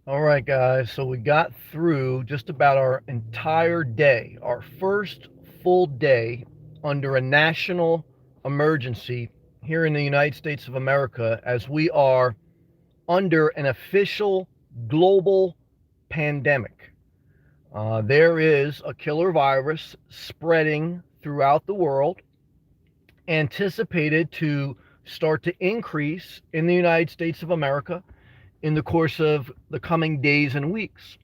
All right, guys. So we got through just about our entire day, our first full day under a national emergency here in the United States of America, as we are under an official global pandemic. There is a killer virus spreading throughout the world, anticipated to start to increase in the United States of America in the course of the coming days and weeks.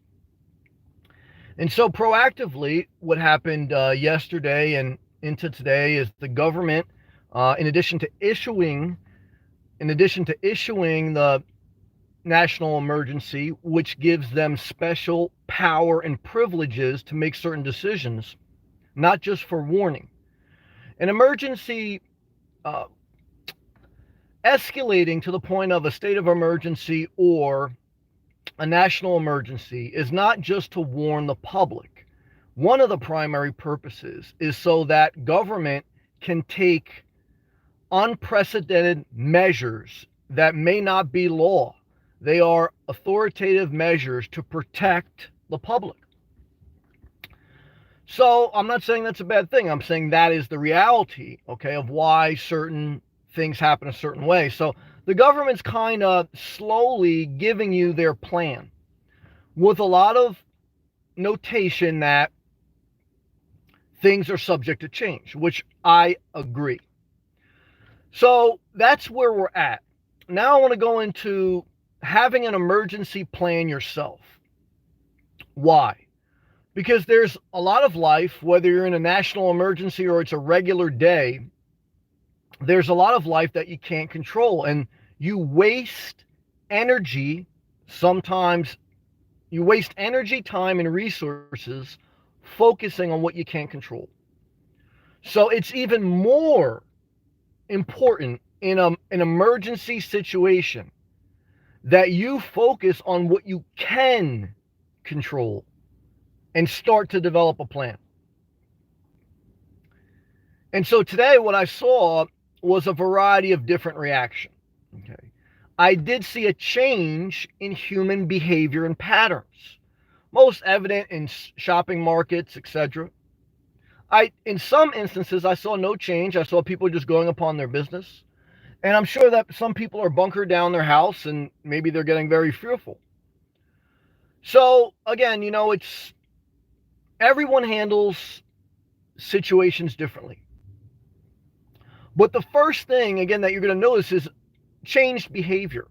And so, proactively, what happened yesterday and into today is the government, in addition to issuing the national emergency, which gives them special power and privileges to make certain decisions, not just for warning. An emergency uh, escalating to the point of a state of emergency or a national emergency is not just to warn the public. One of the primary purposes is so that government can take unprecedented measures that may not be law. They are authoritative measures to protect the public. So I'm not saying that's a bad thing. I'm saying that is the reality, okay, of why certain things happen a certain way. So the government's kind of slowly giving you their plan with a lot of notation that things are subject to change, which I agree. So that's where we're at. Now I want to go into having an emergency plan yourself. Why? Because there's a lot of life, whether you're in a national emergency or it's a regular day, there's a lot of life that you can't control. And you waste energy, sometimes you waste energy, time, and resources focusing on what you can't control. So it's even more important in an emergency situation that you focus on what you can control and start to develop a plan. And so today, what I saw was a variety of different reactions. Okay. I did see a change in human behavior and patterns, most evident in shopping markets, etc. In some instances, I saw no change. I saw people just going upon their business. And I'm sure that some people are bunkered down their house and maybe they're getting very fearful. So again, it's everyone handles situations differently. But the first thing, again, that you're going to notice is changed behavior.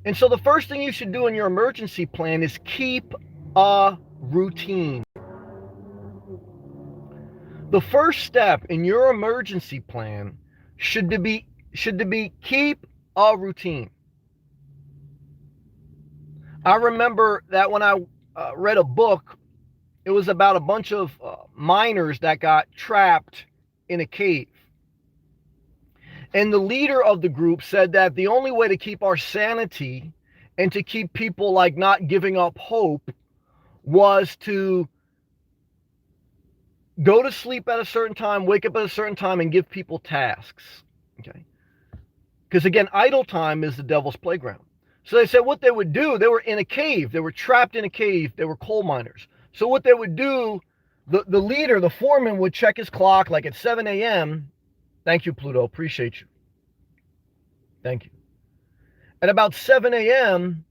And so the first thing you should do in your emergency plan is keep a routine. The first step in your emergency plan should be keep a routine. I remember that when I read a book, it was about a bunch of miners that got trapped in a cave. And the leader of the group said that the only way to keep our sanity and to keep people like not giving up hope was to go to sleep at a certain time, wake up at a certain time, and give people tasks. Okay. Because again, idle time is the devil's playground. So they said what they would do, they were in a cave, they were trapped in a cave, they were coal miners. So what they would do, the leader, the foreman would check his clock like at 7 a.m. Thank you, Pluto. Appreciate you. Thank you. At about 7 a.m.,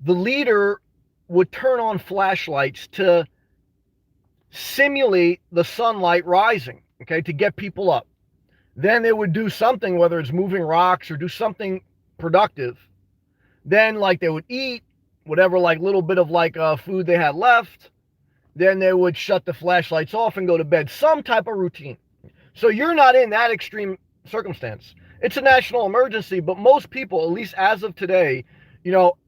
the leader would turn on flashlights to simulate the sunlight rising, okay, to get people up. Then they would do something, whether it's moving rocks or do something productive. Then, like, they would eat whatever, like, little bit of, like, food they had left. Then they would shut the flashlights off and go to bed. Some type of routine. So you're not in that extreme circumstance. It's a national emergency, but most people, at least as of today,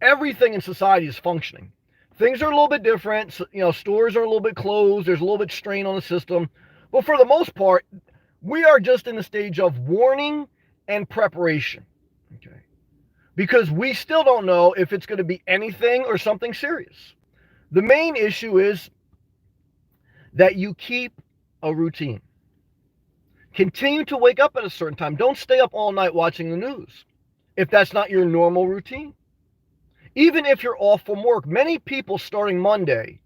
everything in society is functioning. Things are a little bit different. Stores are a little bit closed. There's a little bit strain on the system. But for the most part, we are just in the stage of warning and preparation. Okay. Because we still don't know if it's going to be anything or something serious. The main issue is that you keep a routine. Continue to wake up at a certain time. Don't stay up all night watching the news if that's not your normal routine. Even if you're off from work, many people starting Monday,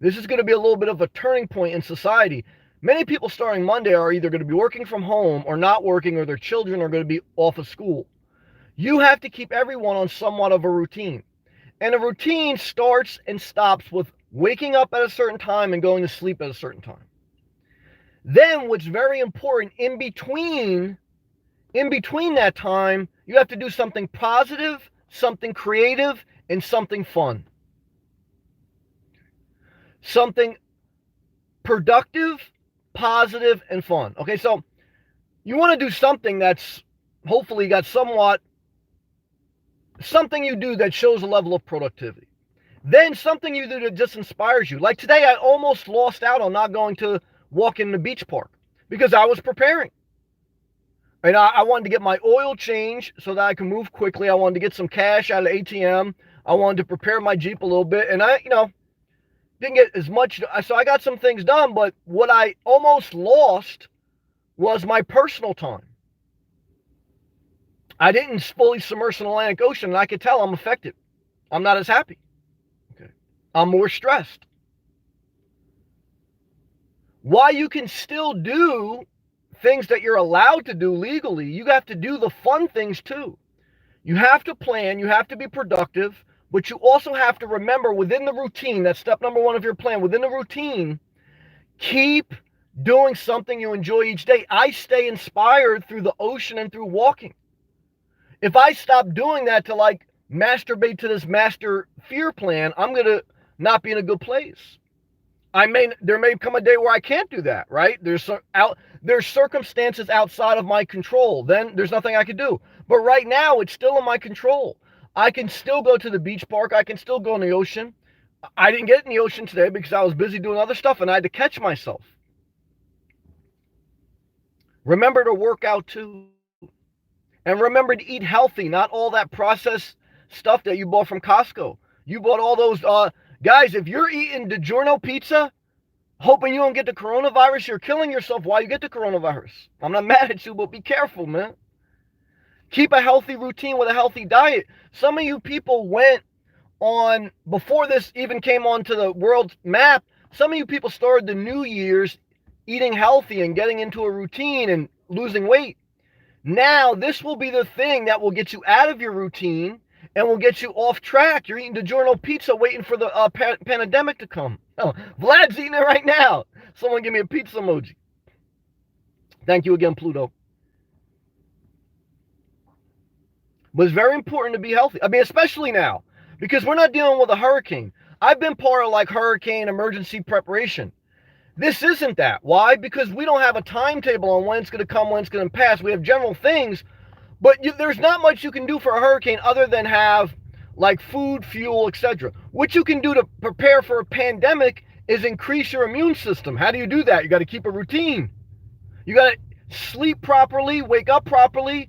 this is going to be a little bit of a turning point in society. Many people starting Monday are either going to be working from home or not working, or their children are going to be off of school. You have to keep everyone on somewhat of a routine. And a routine starts and stops with waking up at a certain time and going to sleep at a certain time. Then what's very important in between that time, you have to do something positive, something creative, and something fun. Something productive, positive, and fun. Okay, so you want to do something that's hopefully got something you do that shows a level of productivity. Then something you do that just inspires you. Like today, I almost lost out on not going to walk in the beach park because I was preparing. And I wanted to get my oil changed so that I can move quickly. I wanted to get some cash out of the ATM. I wanted to prepare my Jeep a little bit. And I, didn't get as much. So I got some things done. But what I almost lost was my personal time. I didn't fully submerge in the Atlantic Ocean, and I could tell I'm affected. I'm not as happy. Okay. I'm more stressed. While you can still do things that you're allowed to do legally, you have to do the fun things too. You have to plan, you have to be productive, but you also have to remember within the routine, that's step number one of your plan, within the routine, keep doing something you enjoy each day. I stay inspired through the ocean and through walking. If I stop doing that to like masturbate to this master fear plan, I'm going to not be in a good place. There may come a day where I can't do that, right? There's circumstances outside of my control. Then there's nothing I can do. But right now, it's still in my control. I can still go to the beach park. I can still go in the ocean. I didn't get in the ocean today because I was busy doing other stuff and I had to catch myself. Remember to work out too. And remember to eat healthy, not all that processed stuff that you bought from Costco. You bought all those, guys, if you're eating DiGiorno pizza, hoping you don't get the coronavirus, you're killing yourself while you get the coronavirus. I'm not mad at you, but be careful, man. Keep a healthy routine with a healthy diet. Some of you people went on, before this even came onto the world map, some of you people started the New Year's eating healthy and getting into a routine and losing weight. Now, this will be the thing that will get you out of your routine and will get you off track. You're eating DiGiorno pizza waiting for the pandemic to come. Oh, Vlad's eating it right now. Someone give me a pizza emoji. Thank you again, Pluto. But it's very important to be healthy. I mean, especially now, because we're not dealing with a hurricane. I've been part of like hurricane emergency preparation. This isn't that. Why? Because we don't have a timetable on when it's going to come, when it's going to pass. We have general things, but there's not much you can do for a hurricane other than have like food, fuel, etc. What you can do to prepare for a pandemic is increase your immune system. How do you do that? You got to keep a routine. You got to sleep properly, wake up properly,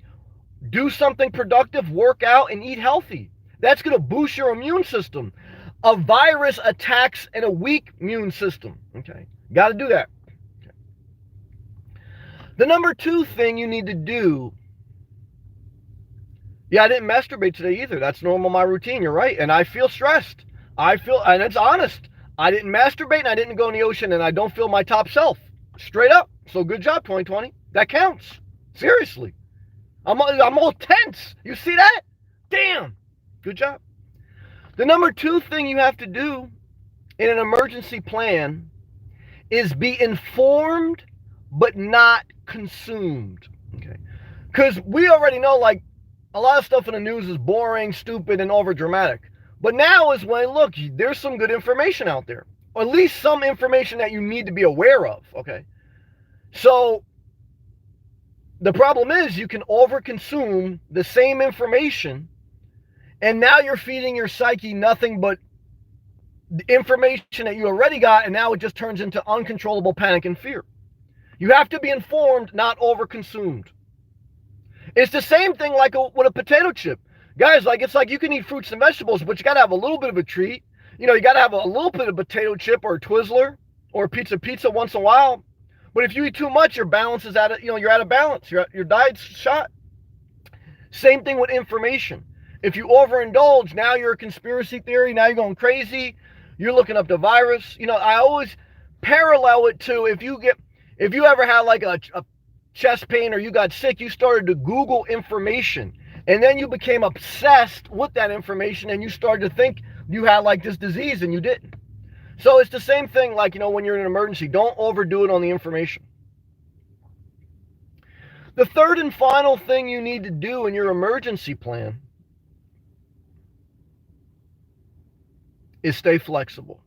do something productive, work out, and eat healthy. That's going to boost your immune system. A virus attacks in a weak immune system. Okay. Got to do that. Okay. The number 2 thing you need to do. Yeah, I didn't masturbate today either. That's normal, my routine. You're right. And I feel stressed. And it's honest. I didn't masturbate and I didn't go in the ocean and I don't feel my top self. Straight up. So good job, 2020. That counts. Seriously. I'm all tense. You see that? Damn. Good job. The number 2 thing you have to do in an emergency plan is be informed but not consumed. Okay. Because we already know like a lot of stuff in the news is boring, stupid, and over dramatic. But now is when, look, there's some good information out there. Or at least some information that you need to be aware of. Okay. So the problem is you can overconsume the same information and now you're feeding your psyche nothing but the information that you already got, and now it just turns into uncontrollable panic and fear. You have to be informed, not overconsumed. It's the same thing like with a potato chip. Guys, like it's like you can eat fruits and vegetables, but you got to have a little bit of a treat. You got to have a little bit of potato chip or a Twizzler or a pizza once in a while. But if you eat too much, your balance is you're out of balance. Your diet's shot. Same thing with information. If you overindulge, now you're a conspiracy theory. Now you're going crazy. You're looking up the virus. I always parallel it to if you ever had like a chest pain or you got sick, you started to Google information. And then you became obsessed with that information and you started to think you had like this disease and you didn't. So it's the same thing like, when you're in an emergency, don't overdo it on the information. The third and final thing you need to do in your emergency plan is stay flexible,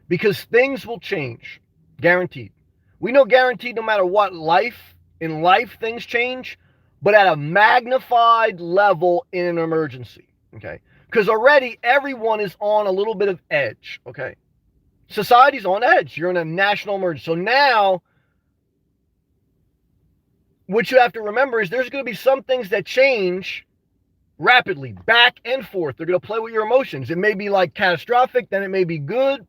because things will change, guaranteed. We know guaranteed no matter what, in life things change, but at a magnified level in an emergency, okay? Because already everyone is on a little bit of edge, okay? Society's on edge. You're in a national emergency. So now, what you have to remember is there's going to be some things that change rapidly, back and forth. They're going to play with your emotions. It may be like catastrophic, then it may be good,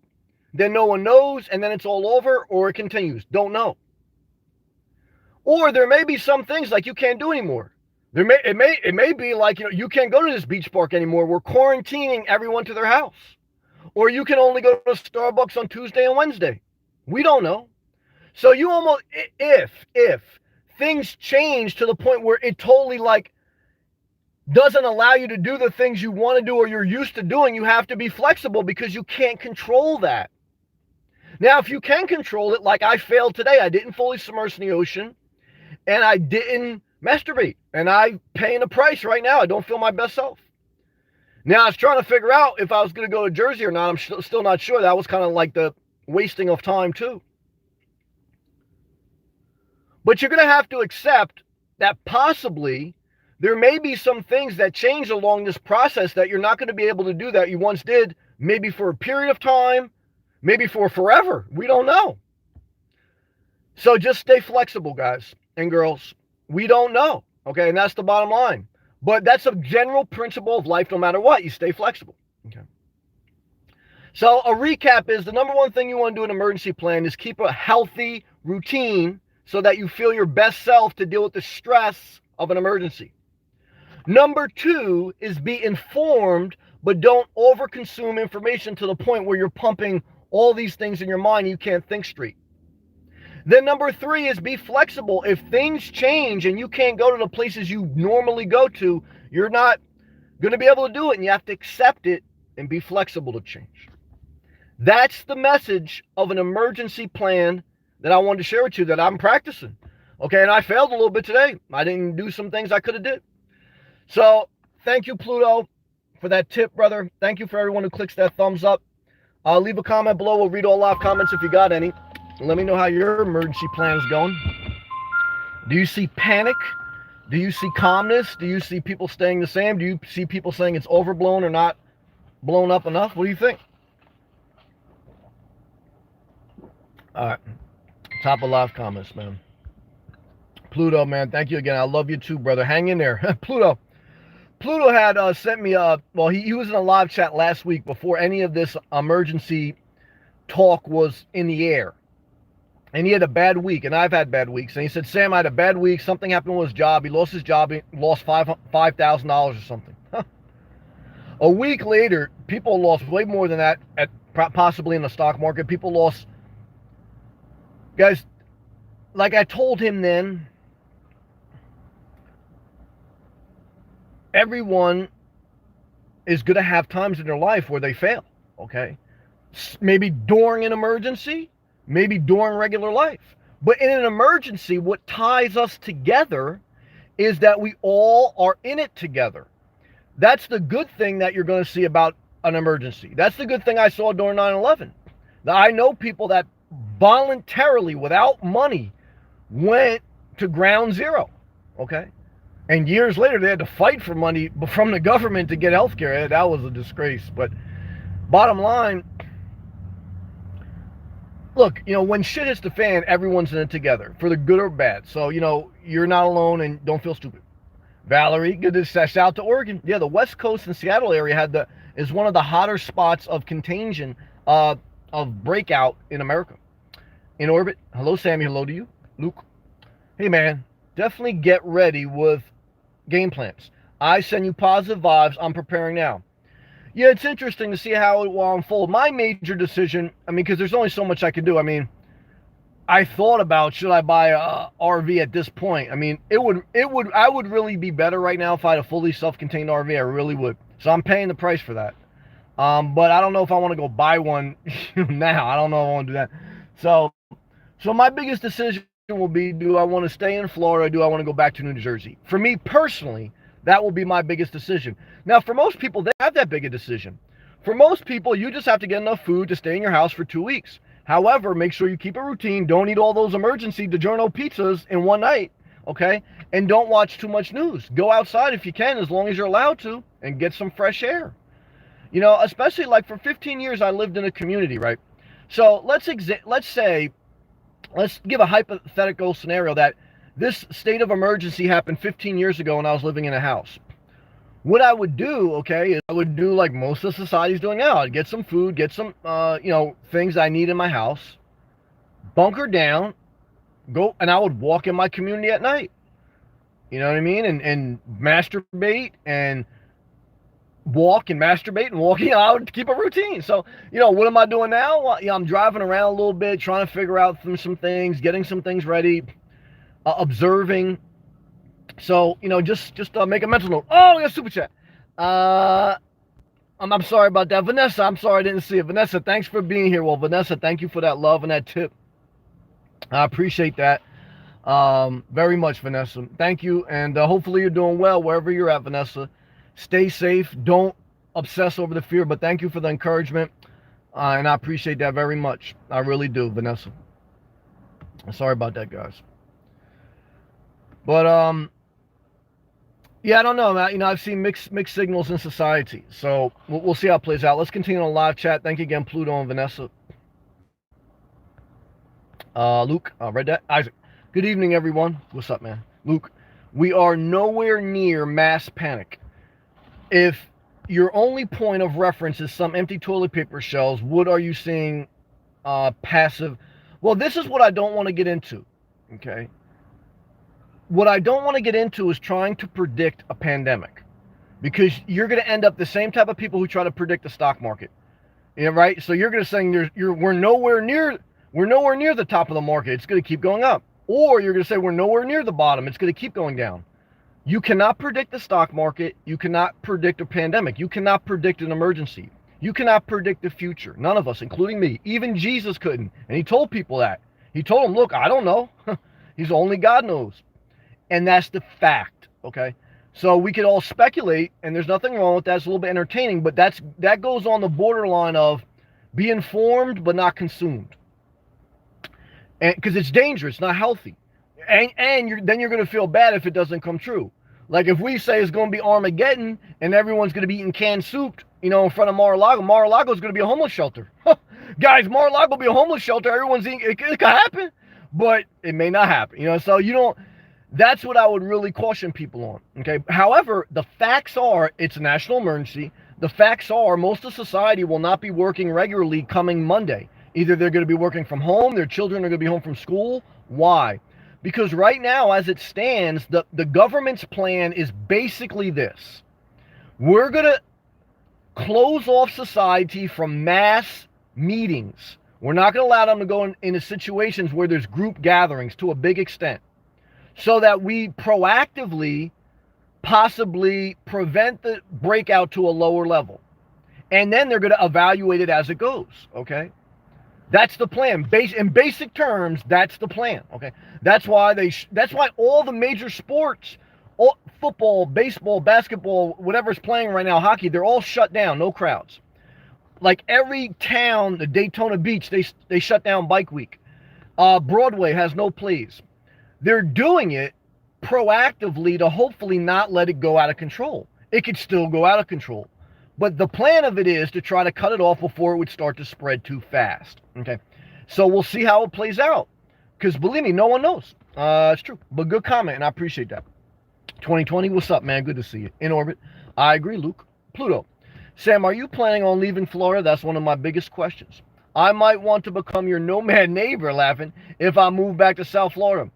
then no one knows, and then it's all over, or it continues. Don't know. Or there may be some things like you can't do anymore. It may be like, you can't go to this beach park anymore. We're quarantining everyone to their house. Or you can only go to Starbucks on Tuesday and Wednesday. We don't know. So you almost, if things change to the point where it totally like doesn't allow you to do the things you want to do or you're used to doing, you have to be flexible because you can't control that. Now, if you can control it, like I failed today, I didn't fully submerge in the ocean and I didn't masturbate, and I'm paying a price right now. I don't feel my best self. Now, I was trying to figure out if I was going to go to Jersey or not. I'm still not sure. That was kind of like the wasting of time too. But you're going to have to accept that possibly there may be some things that change along this process that you're not going to be able to do that you once did, maybe for a period of time, maybe for forever. We don't know. So just stay flexible, guys and girls. We don't know. Okay. And that's the bottom line. But that's a general principle of life. No matter what, you stay flexible. Okay. So a recap is the number one thing you want to do in an emergency plan is keep a healthy routine so that you feel your best self to deal with the stress of an emergency. Number two is be informed, but don't overconsume information to the point where you're pumping all these things in your mind and you can't think straight. Then number three is be flexible. If things change and you can't go to the places you normally go to, you're not going to be able to do it, and you have to accept it and be flexible to change. That's the message of an emergency plan that I wanted to share with you that I'm practicing. Okay, and I failed a little bit today. I didn't do some things I could have did. So thank you, Pluto, for that tip, brother. Thank you for everyone who clicks that thumbs up. Leave a comment below. We'll read all live comments if you got any. Let me know how your emergency plan is going. Do you see panic? Do you see calmness? Do you see people staying the same? Do you see people saying it's overblown or not blown up enough? What do you think? All right. Top of live comments, man. Pluto, man, thank you again. I love you too, brother. Hang in there. Pluto had sent me well, he was in a live chat last week before any of this emergency talk was in the air. And he had a bad week, and I've had bad weeks. And he said, Sam, I had a bad week. Something happened with his job. He lost his job. He lost $5,000 or something. A week later, people lost way more than that, possibly in the stock market. People lost, guys, like I told him then, everyone is going to have times in their life where they fail, okay? Maybe during an emergency, maybe during regular life. But in an emergency, what ties us together is that we all are in it together. That's the good thing that you're going to see about an emergency. That's the good thing I saw during 9/11. I know people that voluntarily, without money, went to ground zero, okay? And years later, they had to fight for money from the government to get health care. That was a disgrace. But bottom line, look, when shit hits the fan, everyone's in it together, for the good or bad. So, you're not alone and don't feel stupid. Valerie, good to shout out to Oregon. Yeah, the West Coast and Seattle area is one of the hotter spots of contagion, of breakout in America. In orbit. Hello, Sammy. Hello to you. Luke. Hey, man, definitely get ready with game plans. I send you positive vibes. I'm preparing now. Yeah, it's interesting to see how it will unfold. My major decision, I mean, because there's only so much I can do. I mean, I thought about should I buy a RV at this point. I mean, I would really be better right now if I had a fully self-contained RV. I really would. So I'm paying the price for that. But I don't know if I want to go buy one now. I don't know if I want to do that. So, so my biggest decision will be: do I want to stay in Florida? Or do I want to go back to New Jersey? For me personally, that will be my biggest decision. Now, for most people, they have that big a decision. For most people, you just have to get enough food to stay in your house for 2 weeks. However, make sure you keep a routine. Don't eat all those emergency DiGiorno pizzas in one night, okay? And don't watch too much news. Go outside if you can, as long as you're allowed to, and get some fresh air. You know, especially like for 15 years, I lived in a community, right? So let's give a hypothetical scenario that this state of emergency happened 15 years ago and I was living in a house. What I would do, okay, is I would do like most of society's doing now. I'd get some food, get some, things I need in my house, bunker down, go, and I would walk in my community at night. You know what I mean? And masturbate and walk and masturbate and walk. You know, I would keep a routine. So, what am I doing now? Well, I'm driving around a little bit, trying to figure out some things, getting some things ready, observing. So, just make a mental note. Oh, we got super chat. I'm sorry about that. Vanessa, I'm sorry I didn't see it. Vanessa, thanks for being here. Well, Vanessa, thank you for that love and that tip. I appreciate that very much, Vanessa. Thank you. And hopefully you're doing well wherever you're at, Vanessa. Stay safe. Don't obsess over the fear, but thank you for the encouragement. And I appreciate that very much. I really do, Vanessa. Sorry about that, guys. But, yeah, I don't know, Matt. I've seen mixed signals in society. So we'll see how it plays out. Let's continue on live chat. Thank you again, Pluto and Vanessa. Luke, read that. Isaac, good evening, everyone. What's up, man? Luke, we are nowhere near mass panic. If your only point of reference is some empty toilet paper shelves, what are you seeing passive? Well, this is what I don't want to get into, okay? What I don't want to get into is trying to predict a pandemic, because you're going to end up the same type of people who try to predict the stock market. Right? So you're going to say we're nowhere near the top of the market. It's going to keep going up. Or you're going to say we're nowhere near the bottom. It's going to keep going down. You cannot predict the stock market. You cannot predict a pandemic. You cannot predict an emergency. You cannot predict the future. None of us, including me. Even Jesus couldn't. And he told people that. He told them, look, I don't know. He's only God knows. And that's the fact, okay? So we could all speculate, and there's nothing wrong with that. It's a little bit entertaining, but that goes on the borderline of be informed but not consumed. And because it's dangerous, not healthy. And then you're going to feel bad if it doesn't come true. Like if we say it's going to be Armageddon and everyone's going to be eating canned soup, in front of Mar-a-Lago. Mar-a-Lago is going to be a homeless shelter. Guys, Mar-a-Lago will be a homeless shelter. Everyone's eating. It could happen, but it may not happen. So you don't. That's what I would really caution people on, okay? However, the facts are it's a national emergency. The facts are most of society will not be working regularly coming Monday. Either they're going to be working from home, their children are going to be home from school. Why? Because right now, as it stands, the government's plan is basically this. We're going to close off society from mass meetings. We're not going to allow them to go into situations where there's group gatherings to a big extent, so that we proactively possibly prevent the breakout to a lower level. And then they're going to evaluate it as it goes, okay? That's the plan. In basic terms, that's the plan, okay? That's why all the major sports, football, baseball, basketball, whatever's playing right now, hockey, they're all shut down, no crowds. Like every town, the Daytona Beach, they shut down Bike Week. Broadway has no plays. They're doing it proactively to hopefully not let it go out of control. It could still go out of control. But the plan of it is to try to cut it off before it would start to spread too fast. Okay. So we'll see how it plays out. Because believe me, no one knows. It's true. But good comment, and I appreciate that. 2020, what's up, man? Good to see you. In orbit. I agree, Luke. Pluto. Sam, are you planning on leaving Florida? That's one of my biggest questions. I might want to become your nomad neighbor, laughing, if I move back to South Florida.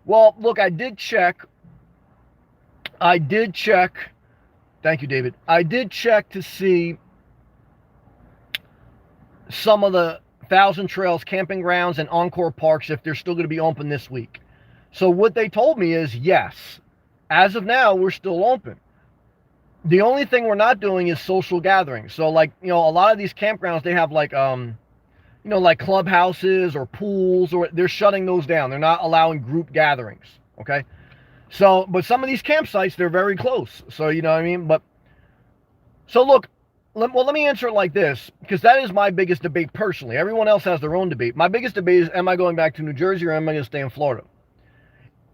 Well, look, I did check Thank you, David. I did check to see some of the Thousand Trails camping grounds and Encore parks if they're still going to be open this week. So what they told me is yes, as of now, we're still open. The only thing we're not doing is social gatherings. So like, a lot of these campgrounds, they have like, like clubhouses or pools, or they're shutting those down. They're not allowing group gatherings. Okay. So, but some of these campsites, they're very close. So, you know what I mean? But, so look, let me answer it like this, because that is my biggest debate personally. Everyone else has their own debate. My biggest debate is, am I going back to New Jersey or am I going to stay in Florida?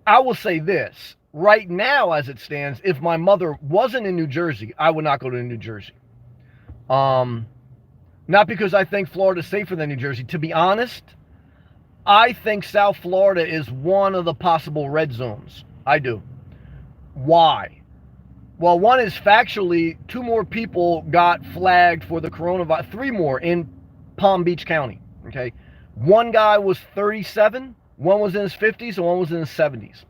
I will say this. Right now, as it stands, if my mother wasn't in New Jersey, I would not go to New Jersey. Not because I think Florida is safer than New Jersey. To be honest, I think South Florida is one of the possible red zones. I do. Why? Well, one is factually, 2 more people got flagged for the coronavirus, 3 more in Palm Beach County. Okay. One guy was 37, one was in his 50s, and one was in his 70s.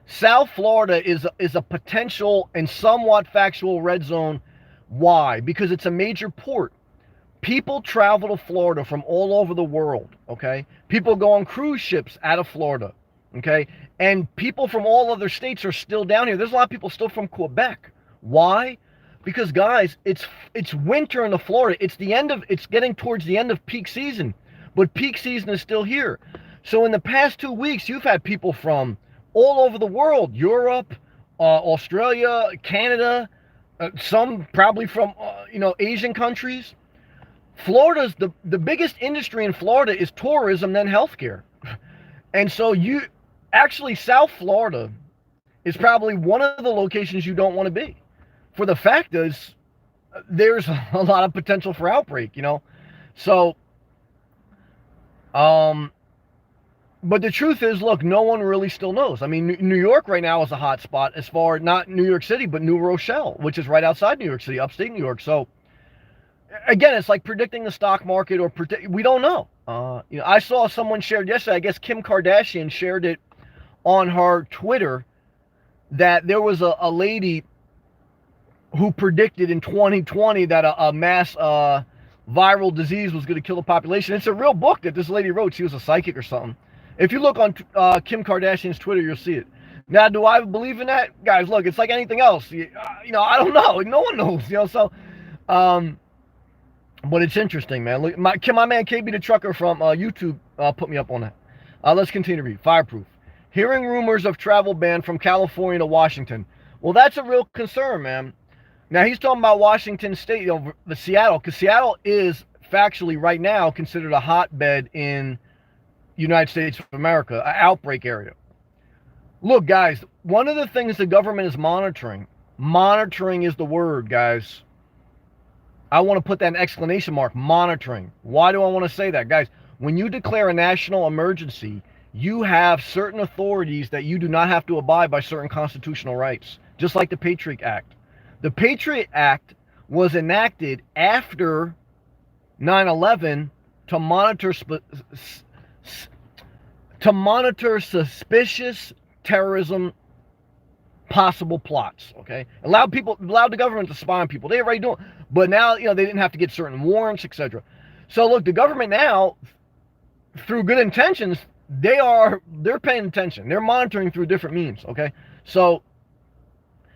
South Florida is a potential and somewhat factual red zone. Why? Because it's a major port. People travel to Florida from all over the world, okay? People go on cruise ships out of Florida, okay? And people from all other states are still down here. There's a lot of people still from Quebec. Why? Because, guys, it's winter in Florida. It's getting towards the end of peak season, but peak season is still here. So in the past 2 weeks, you've had people from all over the world, Europe, Australia, Canada, some probably from, Asian countries. Florida's the biggest industry in Florida is tourism, then healthcare. And so South Florida is probably one of the locations you don't want to be. For the fact is, there's a lot of potential for outbreak, So, but the truth is, look, no one really still knows. I mean, New York right now is a hot spot as far, not New York City, but New Rochelle, which is right outside New York City, upstate New York. So, again, it's like predicting the stock market we don't know. I saw someone shared yesterday, I guess Kim Kardashian shared it on her Twitter, that there was a lady who predicted in 2020 that a mass viral disease was going to kill the population. It's a real book that this lady wrote. She was a psychic or something. If you look on Kim Kardashian's Twitter, you'll see it. Now, do I believe in that? Guys, look, it's like anything else. I don't know. No one knows, so... But it's interesting, man. Look, my man KB the Trucker from YouTube put me up on that. Let's continue to read. Fireproof. Hearing rumors of travel ban from California to Washington. Well, that's a real concern, man. Now, he's talking about Washington State, the Seattle, because Seattle is factually right now considered a hotbed in United States of America, an outbreak area. Look, guys, one of the things the government is monitoring is the word, guys. I want to put that in exclamation mark, monitoring. Why do I want to say that? Guys, when you declare a national emergency, you have certain authorities that you do not have to abide by certain constitutional rights, just like the Patriot Act. The Patriot Act was enacted after 9/11 to monitor suspicious terrorism possible plots, okay? Allowed the government to spy on people. They already do it. But now, they didn't have to get certain warrants, etc. So look, the government now, through good intentions, they're paying attention. They're monitoring through different means, okay? So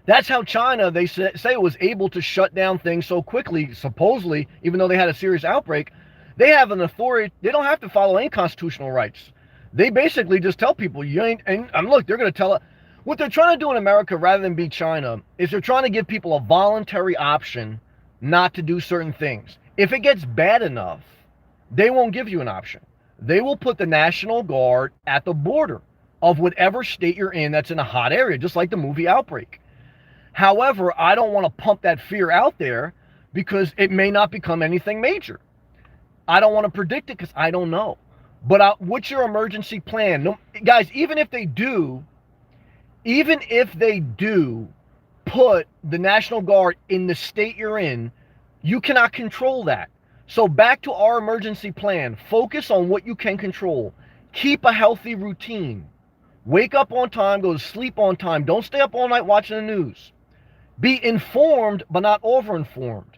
that's how China, they say, was able to shut down things so quickly, supposedly, even though they had a serious outbreak. They have an authority. They don't have to follow any constitutional rights. They basically just tell people, you ain't, and look, they're going to tell it. What they're trying to do in America, rather than be China, is they're trying to give people a voluntary option not to do certain things. If it gets bad enough, they won't give you an option. They will put the National Guard at the border of whatever state you're in that's in a hot area, just like the movie Outbreak. However, I don't want to pump that fear out there because it may not become anything major. I don't want to predict it because I don't know. But what's your emergency plan? No, guys, even if they do put the National Guard in the state you're in, you cannot control that. So back to our emergency plan. Focus on what you can control. Keep a healthy routine. Wake up on time, go to sleep on time. Don't stay up all night watching the news. Be informed, but not over-informed.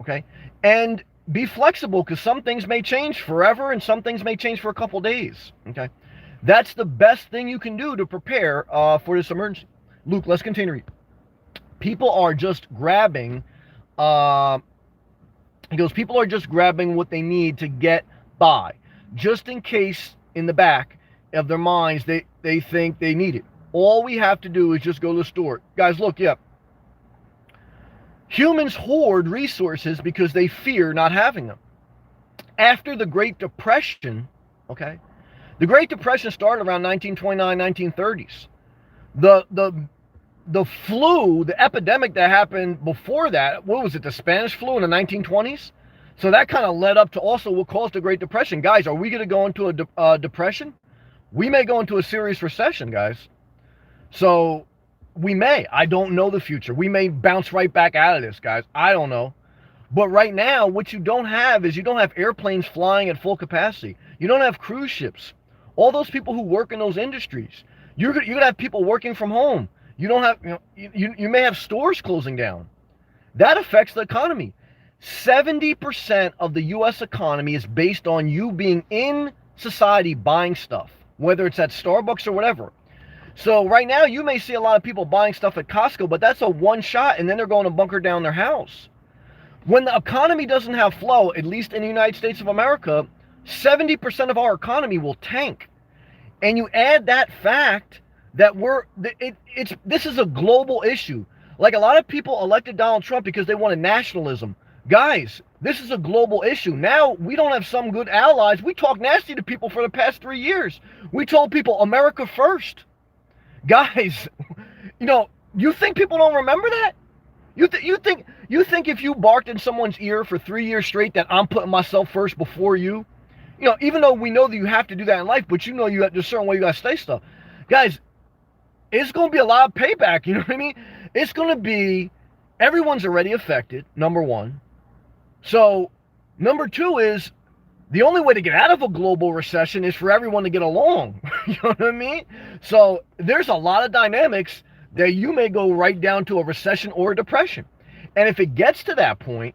Okay? And be flexible, because some things may change forever and some things may change for a couple days. Okay? That's the best thing you can do to prepare for this emergency. Luke, let's continue. People are just grabbing, he goes, people are just grabbing what they need to get by, just in case in the back of their minds they think they need it. All we have to do is just go to the store. Guys, look, yeah. Humans hoard resources because they fear not having them. After the Great Depression, okay, the Great Depression started around 1929, 1930s. The flu, the epidemic that happened before that, what was it, the Spanish flu in the 1920s? So that kind of led up to also what caused the Great Depression. Guys, are we going to go into a depression? We may go into a serious recession, guys. So we may. I don't know the future. We may bounce right back out of this, guys. I don't know. But right now, what you don't have is you don't have airplanes flying at full capacity. You don't have cruise ships. All those people who work in those industries. You're going to have people working from home. You don't have, you may have stores closing down. That affects the economy. 70% of the U.S. economy is based on you being in society buying stuff, whether it's at Starbucks or whatever. So right now, you may see a lot of people buying stuff at Costco, but that's a one shot, and then they're going to bunker down their house. When the economy doesn't have flow, at least in the United States of America, 70% of our economy will tank. And you add that fact that this is a global issue. Like, a lot of people elected Donald Trump because they wanted nationalism. Guys, this is a global issue. Now, we don't have some good allies. We talk nasty to people for the past 3 years. We told people America first. Guys, you think people don't remember that? You think if you barked in someone's ear for 3 years straight that I'm putting myself first before you? Even though we know that you have to do that in life, but you have to, a certain way you got to stay stuff. Guys, it's going to be a lot of payback, you know what I mean? It's going to be, everyone's already affected, number one. So, number two is, the only way to get out of a global recession is for everyone to get along. You know what I mean? So, there's a lot of dynamics that you may go right down to a recession or a depression. And if it gets to that point,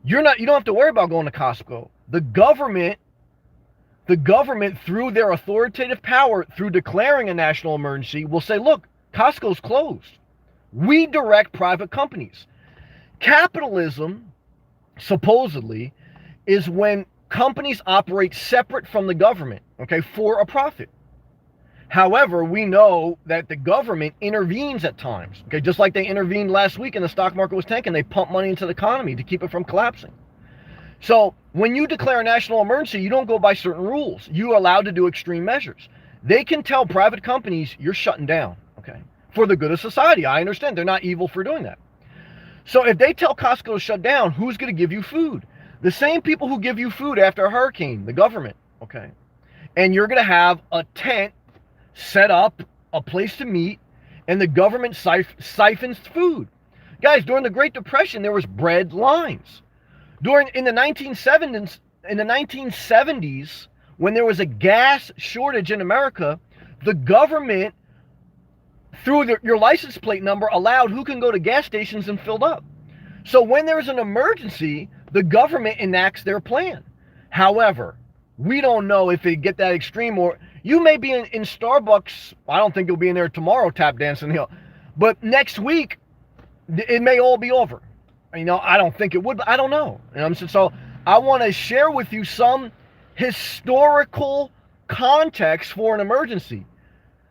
you don't have to worry about going to Costco. The government, through their authoritative power, through declaring a national emergency, will say, look, Costco's closed. We direct private companies. Capitalism, supposedly, is when companies operate separate from the government, okay, for a profit. However, we know that the government intervenes at times, okay, just like they intervened last week and the stock market was tanking. They pumped money into the economy to keep it from collapsing. So when you declare a national emergency, you don't go by certain rules. You're allowed to do extreme measures. They can tell private companies you're shutting down, okay, for the good of society. I understand. They're not evil for doing that. So if they tell Costco to shut down, who's going to give you food? The same people who give you food after a hurricane, the government, okay? And you're going to have a tent set up, a place to meet, and the government siphons food. Guys, during the Great Depression, there was bread lines. In the 1970s, when there was a gas shortage in America, the government, through your license plate number, allowed who can go to gas stations and filled up. So when there's an emergency, the government enacts their plan. However, we don't know if it get that extreme, or you may be in Starbucks. I don't think you'll be in there tomorrow tap dancing, but next week it may all be over. I don't think it would, but I don't know. So I want to share with you some historical context for an emergency.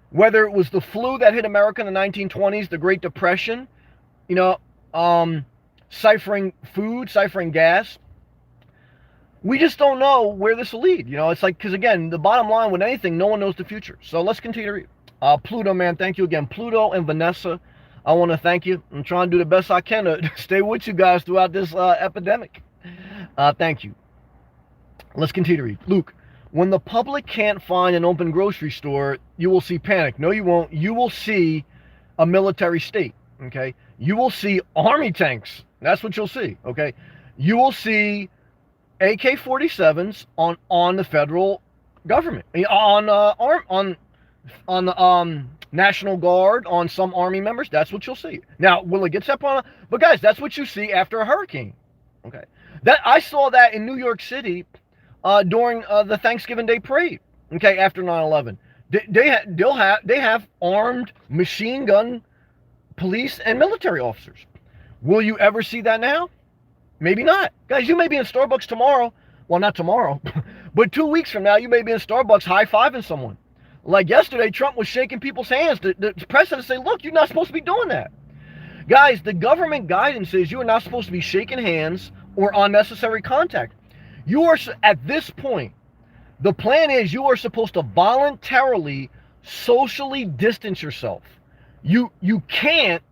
Whether it was the flu that hit America in the 1920s, the Great Depression, ciphering food, ciphering gas. We just don't know where this will lead. It's like, because again, the bottom line with anything, no one knows the future. So let's continue to read. Pluto, man, thank you again. Pluto and Vanessa, I want to thank you. I'm trying to do the best I can to stay with you guys throughout this epidemic. Thank you. Let's continue to read. Luke, when the public can't find an open grocery store, you will see panic. No, you won't. You will see a military state, okay? You will see army tanks. That's what you'll see, okay? You will see AK-47s on the federal government, on the National Guard on some Army members. That's what you'll see. Now, will it get set on? But guys, that's what you see after a hurricane. Okay, that I saw that in New York City during the Thanksgiving Day parade. Okay, after 9/11, they have armed machine gun police and military officers. Will you ever see that now? Maybe not. Guys, you may be in Starbucks tomorrow. Well, not tomorrow, but 2 weeks from now, you may be in Starbucks high-fiving someone. Like yesterday, Trump was shaking people's hands to press it and say, look, you're not supposed to be doing that. Guys, the government guidance is you are not supposed to be shaking hands or unnecessary contact. You are, at this point, the plan is you are supposed to voluntarily socially distance yourself. You can't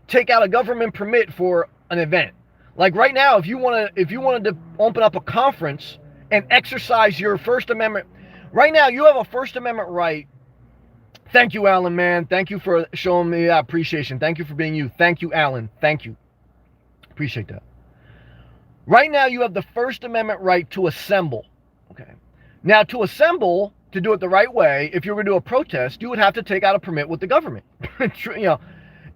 take out a government permit for an event. Like right now, if you wanted to open up a conference and exercise your First Amendment, right now you have a First Amendment right. Thank you, Alan, man. Thank you for showing me that appreciation. Thank you for being you. Thank you, Alan. Thank you. Appreciate that. Right now, you have the First Amendment right to assemble. Okay. Now, to assemble, to do it the right way, if you were to do a protest, you would have to take out a permit with the government.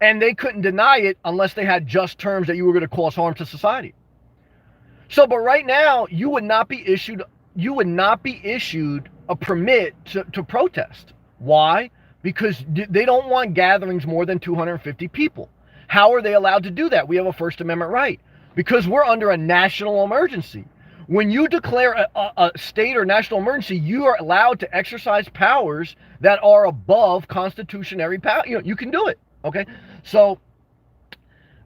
And they couldn't deny it unless they had just terms that you were going to cause harm to society. So, but right now, you would not be issued a permit to protest. Why? Because they don't want gatherings more than 250 people. How are they allowed to do that? We have a First Amendment right. Because we're under a national emergency. When you declare a state or national emergency, you are allowed to exercise powers that are above constitutionary power. You can do it. Okay. So,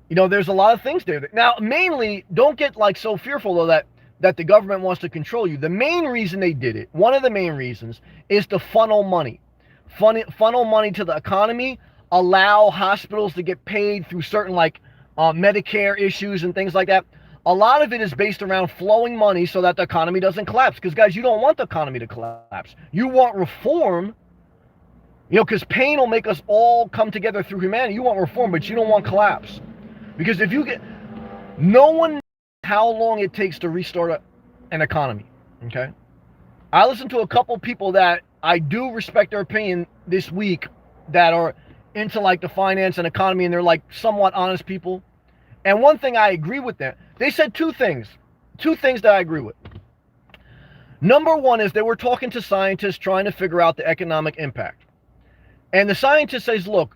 there's a lot of things there. Now, mainly, don't get like so fearful though that the government wants to control you. The main reason they did it, one of the main reasons, is to funnel money. Funnel money to the economy, allow hospitals to get paid through certain Medicare issues and things like that. A lot of it is based around flowing money so that the economy doesn't collapse. Because guys, you don't want the economy to collapse. You want reform, because pain will make us all come together through humanity. You want reform, but you don't want collapse. Because if you no one knows how long it takes to restart an economy. Okay. I listened to a couple people that I do respect their opinion this week that are into the finance and economy, and they're somewhat honest people. And one thing I agree with them, they said two things that I agree with. Number one is they were talking to scientists trying to figure out the economic impact. And the scientist says, look,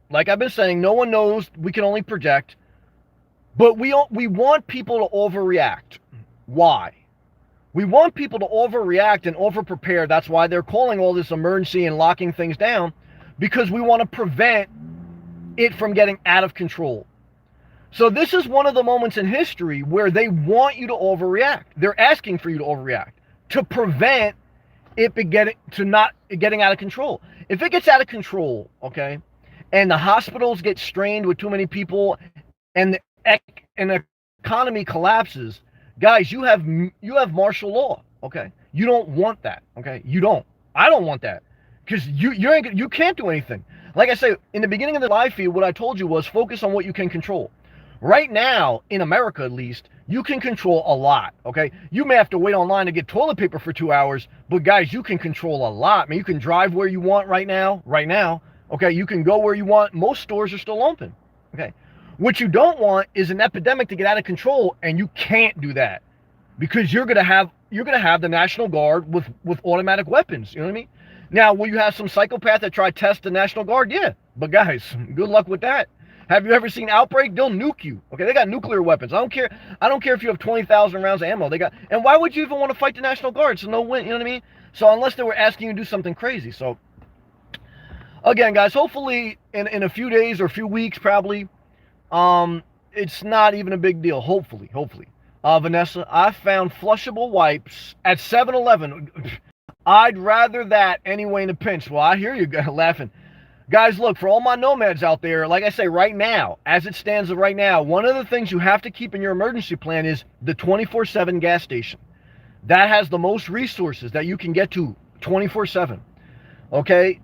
like I've been saying, no one knows, we can only project, but we want people to overreact. Why? We want people to overreact and overprepare. That's why they're calling all this emergency and locking things down, because we want to prevent it from getting out of control. So this is one of the moments in history where they want you to overreact. They're asking for you to overreact to prevent it not getting out of control. If it gets out of control, okay, and the hospitals get strained with too many people, and the economy collapses, guys, you have martial law. Okay, you don't want that. Okay, you don't. I don't want that. Because you can't do anything. Like I say, in the beginning of the live feed, what I told you was focus on what you can control. Right now, in America at least, you can control a lot, okay? You may have to wait online to get toilet paper for 2 hours, but guys, you can control a lot. I mean, you can drive where you want right now, okay? You can go where you want. Most stores are still open, okay? What you don't want is an epidemic to get out of control, and you can't do that because you're gonna have the National Guard with automatic weapons, you know what I mean? Now, will you have some psychopath that try to test the National Guard? Yeah, but guys, good luck with that. Have you ever seen Outbreak? They'll nuke you. Okay, they got nuclear weapons. I don't care if you have 20,000 rounds of ammo. And why would you even want to fight the National Guard? It's no win, you know what I mean? So unless they were asking you to do something crazy. So again, guys, hopefully in a few days or a few weeks, probably, it's not even a big deal. Hopefully. Vanessa, I found flushable wipes at 7-Eleven. I'd rather that anyway in a pinch. Well, I hear you laughing. Guys, look, for all my nomads out there, like I say, right now, as it stands right now, one of the things you have to keep in your emergency plan is the 24/7 gas station. That has the most resources that you can get to 24/7. Okay?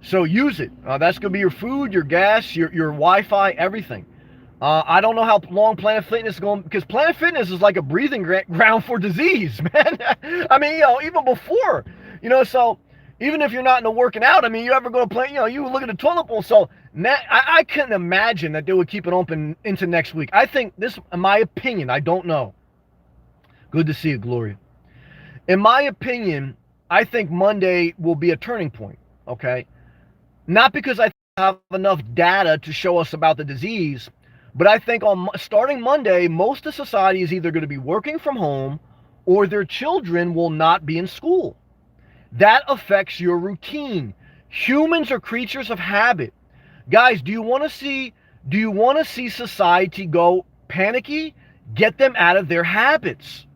So use it. That's going to be your food, your gas, your Wi-Fi, everything. I don't know how long Planet Fitness is going, because Planet Fitness is like a breathing ground for disease, man. I mean, even before, so Even if you're not into working out, I mean, you ever go to play, you look at the toilet bowl. So I couldn't imagine that they would keep it open into next week. I think this, in my opinion, I don't know. Good to see you, Gloria. In my opinion, I think Monday will be a turning point, okay? Not because I have enough data to show us about the disease, but I think starting Monday, most of society is either going to be working from home or their children will not be in school. That affects your routine. Humans are creatures of habit. Guys, do you want to see society go panicky? Get them out of their habits.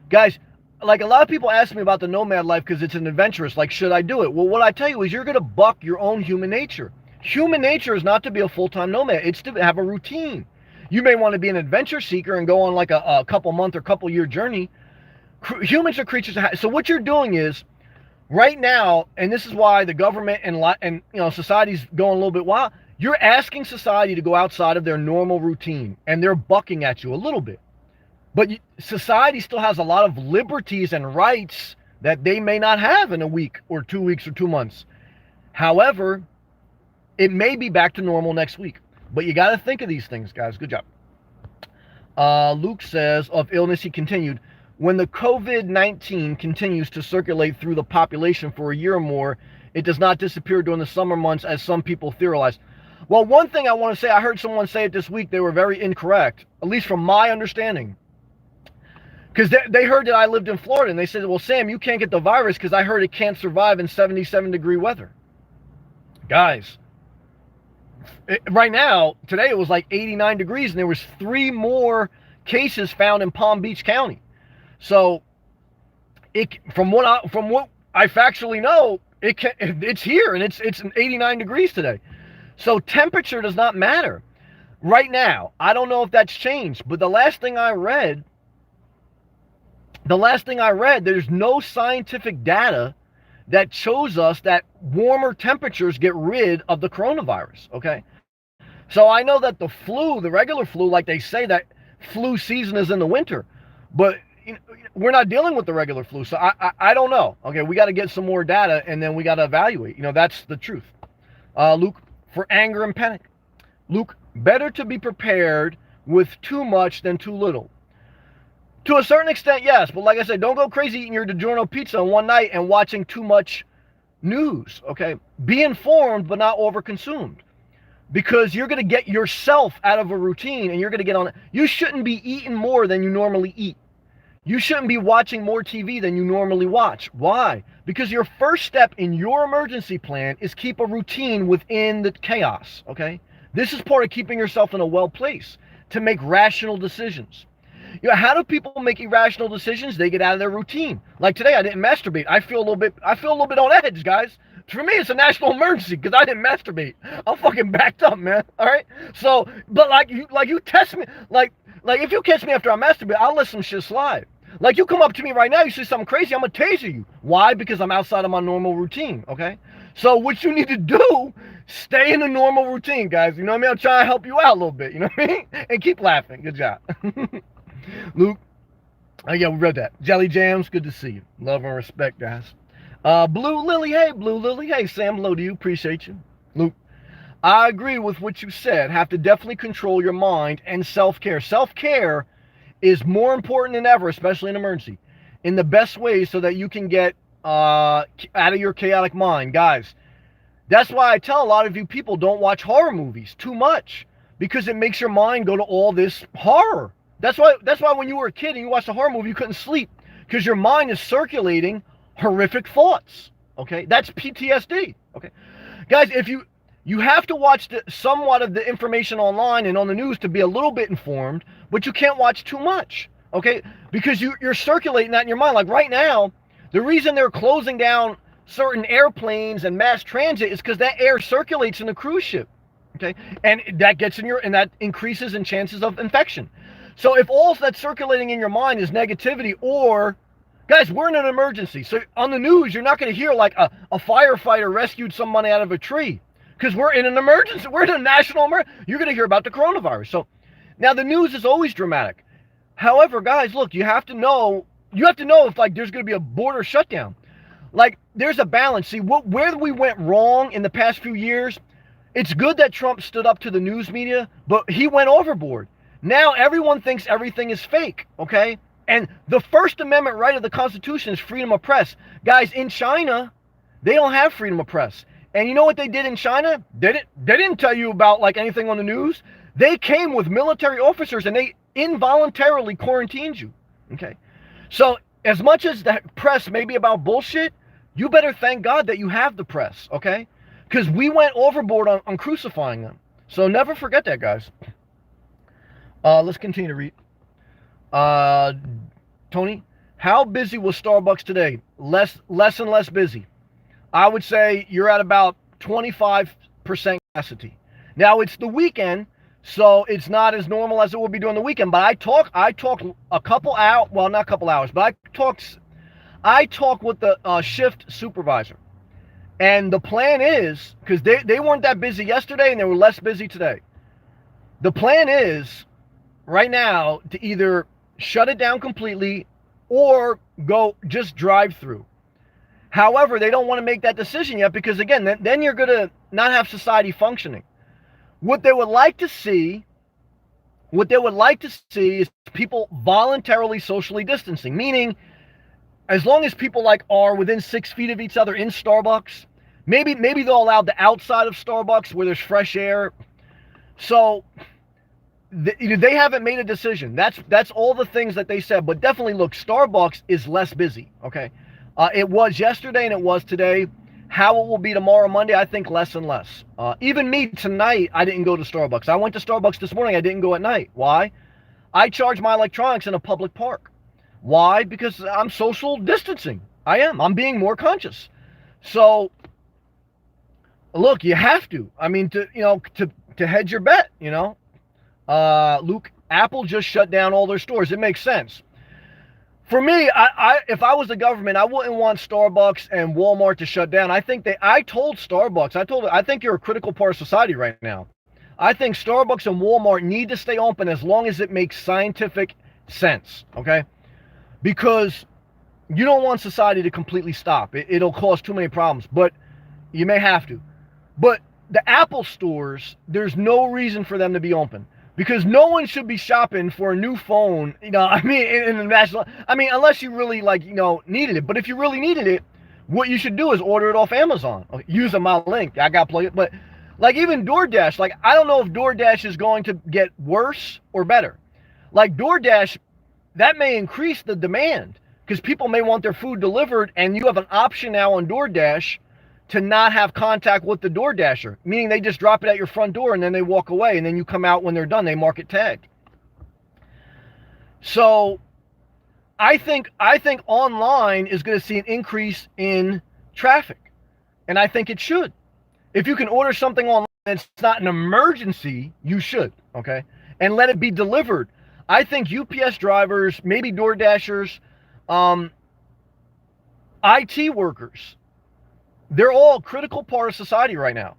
Guys, like a lot of people ask me about the nomad life because it's an adventurous, like, should I do it? Well, what I tell you is you're going to buck your own human nature. Human nature is not to be a full-time nomad. It's to have a routine. You may want to be an adventure seeker and go on like a couple month or couple year journey. Humans are creatures of habit. So what you're doing is, right now, and this is why the government and society's going a little bit wild, you're asking society to go outside of their normal routine, and they're bucking at you a little bit. But society still has a lot of liberties and rights that they may not have in a week or 2 weeks or 2 months. However, it may be back to normal next week. But you got to think of these things, guys. Good job. Luke says, of illness, he continued, when the COVID-19 continues to circulate through the population for a year or more, it does not disappear during the summer months as some people theorize. Well, one thing I want to say, I heard someone say it this week, they were very incorrect, at least from my understanding. Because they heard that I lived in Florida, and they said, well, Sam, you can't get the virus because I heard it can't survive in 77-degree weather. Guys, right now, today it was like 89 degrees, and there was 3 more cases found in Palm Beach County. So, from what I factually know, it's here, and it's 89 degrees today. So temperature does not matter. Right now, I don't know if that's changed, but the last thing I read, there's no scientific data that shows us that warmer temperatures get rid of the coronavirus, okay? So I know that the regular flu, like they say that flu season is in the winter, but we're not dealing with the regular flu, so I don't know. Okay, we got to get some more data, and then we got to evaluate. That's the truth. Luke, for anger and panic. Luke, better to be prepared with too much than too little. To a certain extent, yes, but like I said, don't go crazy eating your DiGiorno pizza in one night and watching too much news, okay? Be informed, but not overconsumed. Because you're going to get yourself out of a routine, and you're going to get on it. You shouldn't be eating more than you normally eat. You shouldn't be watching more TV than you normally watch. Why? Because your first step in your emergency plan is keep a routine within the chaos, okay? This is part of keeping yourself in a well place to make rational decisions. How do people make irrational decisions? They get out of their routine. Like today, I didn't masturbate. I feel a little bit on edge, guys. For me, it's a national emergency because I didn't masturbate. I'm fucking backed up, man. All right. So, but like you test me, like if you catch me after I masturbate, I'll let some shit slide. Like you come up to me right now, you say something crazy, I'm gonna taser you. Why? Because I'm outside of my normal routine. Okay. So what you need to do, stay in the normal routine, guys. You know what I mean? I'm trying to help you out a little bit. You know what I mean? And keep laughing. Good job. Luke, yeah, we read that. Jelly Jams, good to see you. Love and respect, guys. Blue Lily, hey, Sam, hello to you, appreciate you. Luke, I agree with what you said. Have to definitely control your mind and self-care. Self-care is more important than ever, especially in emergency, in the best ways so that you can get out of your chaotic mind. Guys, that's why I tell a lot of you people don't watch horror movies too much, because it makes your mind go to all this horror. That's why when you were a kid and you watched a horror movie, you couldn't sleep, because your mind is circulating horrific thoughts. Okay, that's PTSD. Okay, guys, if you have to watch somewhat of the information online and on the news to be a little bit informed, but you can't watch too much. Okay, because you're circulating that in your mind. Like right now, the reason they're closing down certain airplanes and mass transit is because that air circulates in the cruise ship. Okay, and that gets in and that increases in chances of infection. So if all that's circulating in your mind is negativity, or guys, we're in an emergency. So on the news, you're not going to hear like a firefighter rescued somebody out of a tree, because we're in an emergency. We're in a national emergency. You're going to hear about the coronavirus. So now the news is always dramatic. However, guys, look, you have to know if like there's going to be a border shutdown. Like there's a balance. See, where we went wrong in the past few years, it's good that Trump stood up to the news media, but he went overboard. Now everyone thinks everything is fake, okay? And the First Amendment right of the Constitution is freedom of press. Guys, in China, they don't have freedom of press. And you know what they did in China? They didn't tell you about like anything on the news. They came with military officers and they involuntarily quarantined you. Okay. So as much as the press may be about bullshit, you better thank God that you have the press, okay? Because we went overboard on crucifying them. So never forget that, guys. Let's continue to read. Tony, how busy was Starbucks today? Less and less busy. I would say you're at about 25% capacity. Now it's the weekend, so it's not as normal as it would be during the weekend. But I talked a couple hours, well, not a couple hours, but I talked with the shift supervisor. And the plan is, because they weren't that busy yesterday and they were less busy today. The plan is right now to either shut it down completely or go just drive through. However, they don't want to make that decision yet because, again, then you're going to not have society functioning. What they would like to see is people voluntarily socially distancing, meaning as long as people like are within 6 feet of each other in Starbucks, maybe they'll allow the outside of Starbucks where there's fresh air. So they haven't made a decision. That's all the things that they said. But definitely, look, Starbucks is less busy, okay? It was yesterday and it was today. How it will be tomorrow, Monday, I think less and less. Even me tonight, I didn't go to Starbucks. I went to Starbucks this morning. I didn't go at night. Why? I charge my electronics in a public park. Why? Because I'm social distancing. I am. I'm being more conscious. So, look, you have to. I mean, to hedge your bet, Luke, Apple just shut down all their stores. It makes sense. For me, if I was the government, I wouldn't want Starbucks and Walmart to shut down. I told Starbucks, I think you're a critical part of society right now. I think Starbucks and Walmart need to stay open as long as it makes scientific sense, okay? Because you don't want society to completely stop. It'll cause too many problems, but you may have to. But the Apple stores, there's no reason for them to be open. Because no one should be shopping for a new phone, in the national, unless you really needed it. But if you really needed it, what you should do is order it off Amazon. Using my link, I got play it. But even DoorDash, I don't know if DoorDash is going to get worse or better. DoorDash, that may increase the demand because people may want their food delivered, and you have an option now on DoorDash to not have contact with the DoorDasher, meaning they just drop it at your front door and then they walk away, and then you come out when they're done. They mark it tagged. So I think online is going to see an increase in traffic, and I think it should. If you can order something online and it's not an emergency, you should, okay? And let it be delivered. I think UPS drivers, maybe DoorDashers, IT workers, they're all a critical part of society right now.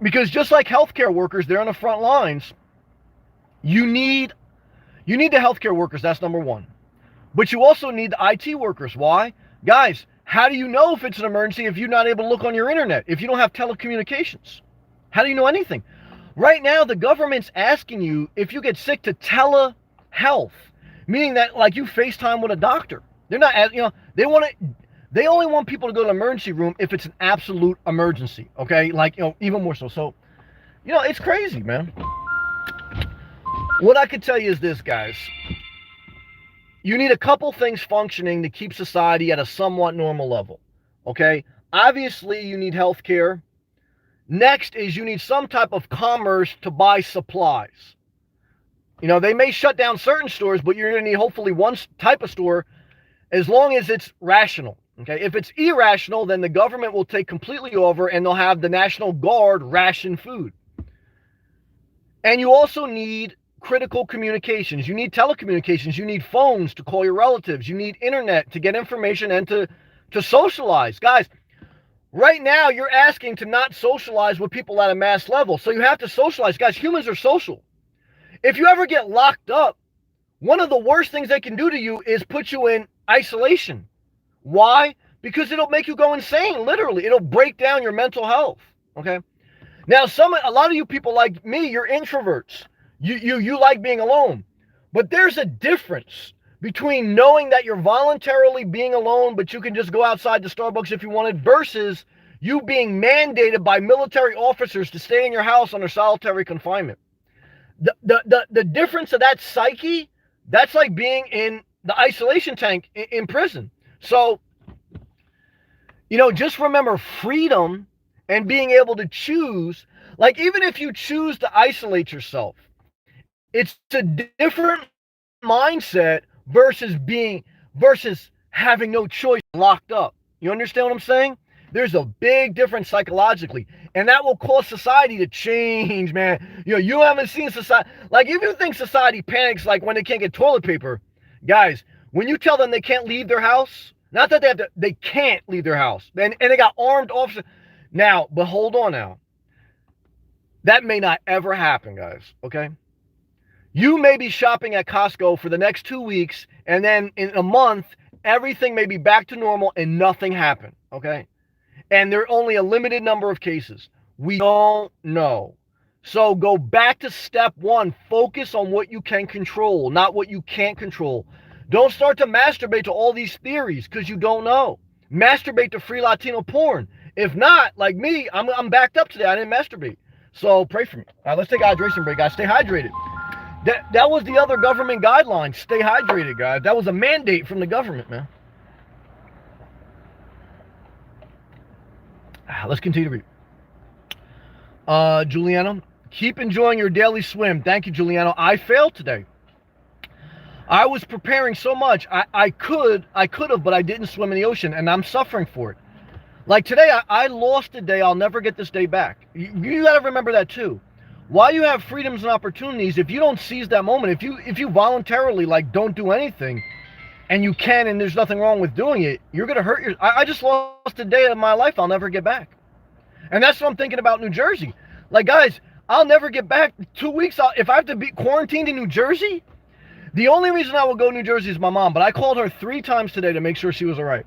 Because just like healthcare workers, they're on the front lines. You need the healthcare workers, that's number one. But you also need the IT workers. Why? Guys, how do you know if it's an emergency if you're not able to look on your internet, if you don't have telecommunications? How do you know anything? Right now, the government's asking you, if you get sick, to telehealth, meaning that you FaceTime with a doctor. They're not, they only want people to go to the emergency room if it's an absolute emergency, okay? Even more so. So, it's crazy, man. What I could tell you is this, guys. You need a couple things functioning to keep society at a somewhat normal level, okay? Obviously, you need healthcare. Next is you need some type of commerce to buy supplies. They may shut down certain stores, but you're going to need hopefully one type of store as long as it's rational. Okay, if it's irrational, then the government will take completely over and they'll have the National Guard ration food. And you also need critical communications. You need telecommunications. You need phones to call your relatives. You need internet to get information and to socialize. Guys, right now you're asking to not socialize with people at a mass level. So you have to socialize. Guys, humans are social. If you ever get locked up, one of the worst things they can do to you is put you in isolation. Why? because it'll make you go insane. Literally, it'll break down your mental health. Okay. Now, a lot of you people like me, you're introverts. You like being alone. But there's a difference between knowing that you're voluntarily being alone, but you can just go outside to Starbucks if you wanted, versus you being mandated by military officers to stay in your house under solitary confinement. The difference of that psyche, that's like being in the isolation tank in prison. So, just remember freedom and being able to choose. Like, even if you choose to isolate yourself, it's a different mindset versus having no choice, locked up. You understand what I'm saying? There's a big difference psychologically, and that will cause society to change, man. You haven't seen society, like, if you think society panics like when they can't get toilet paper, guys, when you tell them they can't leave their house, not that they can't leave their house, and they got armed officers. Now, but hold on now. That may not ever happen, guys, okay? You may be shopping at Costco for the next 2 weeks, and then in a month, everything may be back to normal and nothing happened, okay? And there are only a limited number of cases. We don't know. So go back to step one. Focus on what you can control, not what you can't control. Don't start to masturbate to all these theories because you don't know. Masturbate to free Latino porn. If not, like me, I'm backed up today. I didn't masturbate. So pray for me. All right, let's take a hydration break, guys. Stay hydrated. That was the other government guideline. Stay hydrated, guys. That was a mandate from the government, man. Let's continue to read. Juliano, keep enjoying your daily swim. Thank you, Juliano. I failed today. I was preparing so much. I could have, but I didn't swim in the ocean, and I'm suffering for it. Like today, I lost a day. I'll never get this day back. You got to remember that too. While you have freedoms and opportunities, if you don't seize that moment, if you voluntarily don't do anything, and you can, and there's nothing wrong with doing it, you're gonna hurt your. I just lost a day of my life I'll never get back, and that's what I'm thinking about New Jersey. Like, guys, I'll never get back 2 weeks. If I have to be quarantined in New Jersey, the only reason I will go to New Jersey is my mom. But I called her 3 times today to make sure she was all right.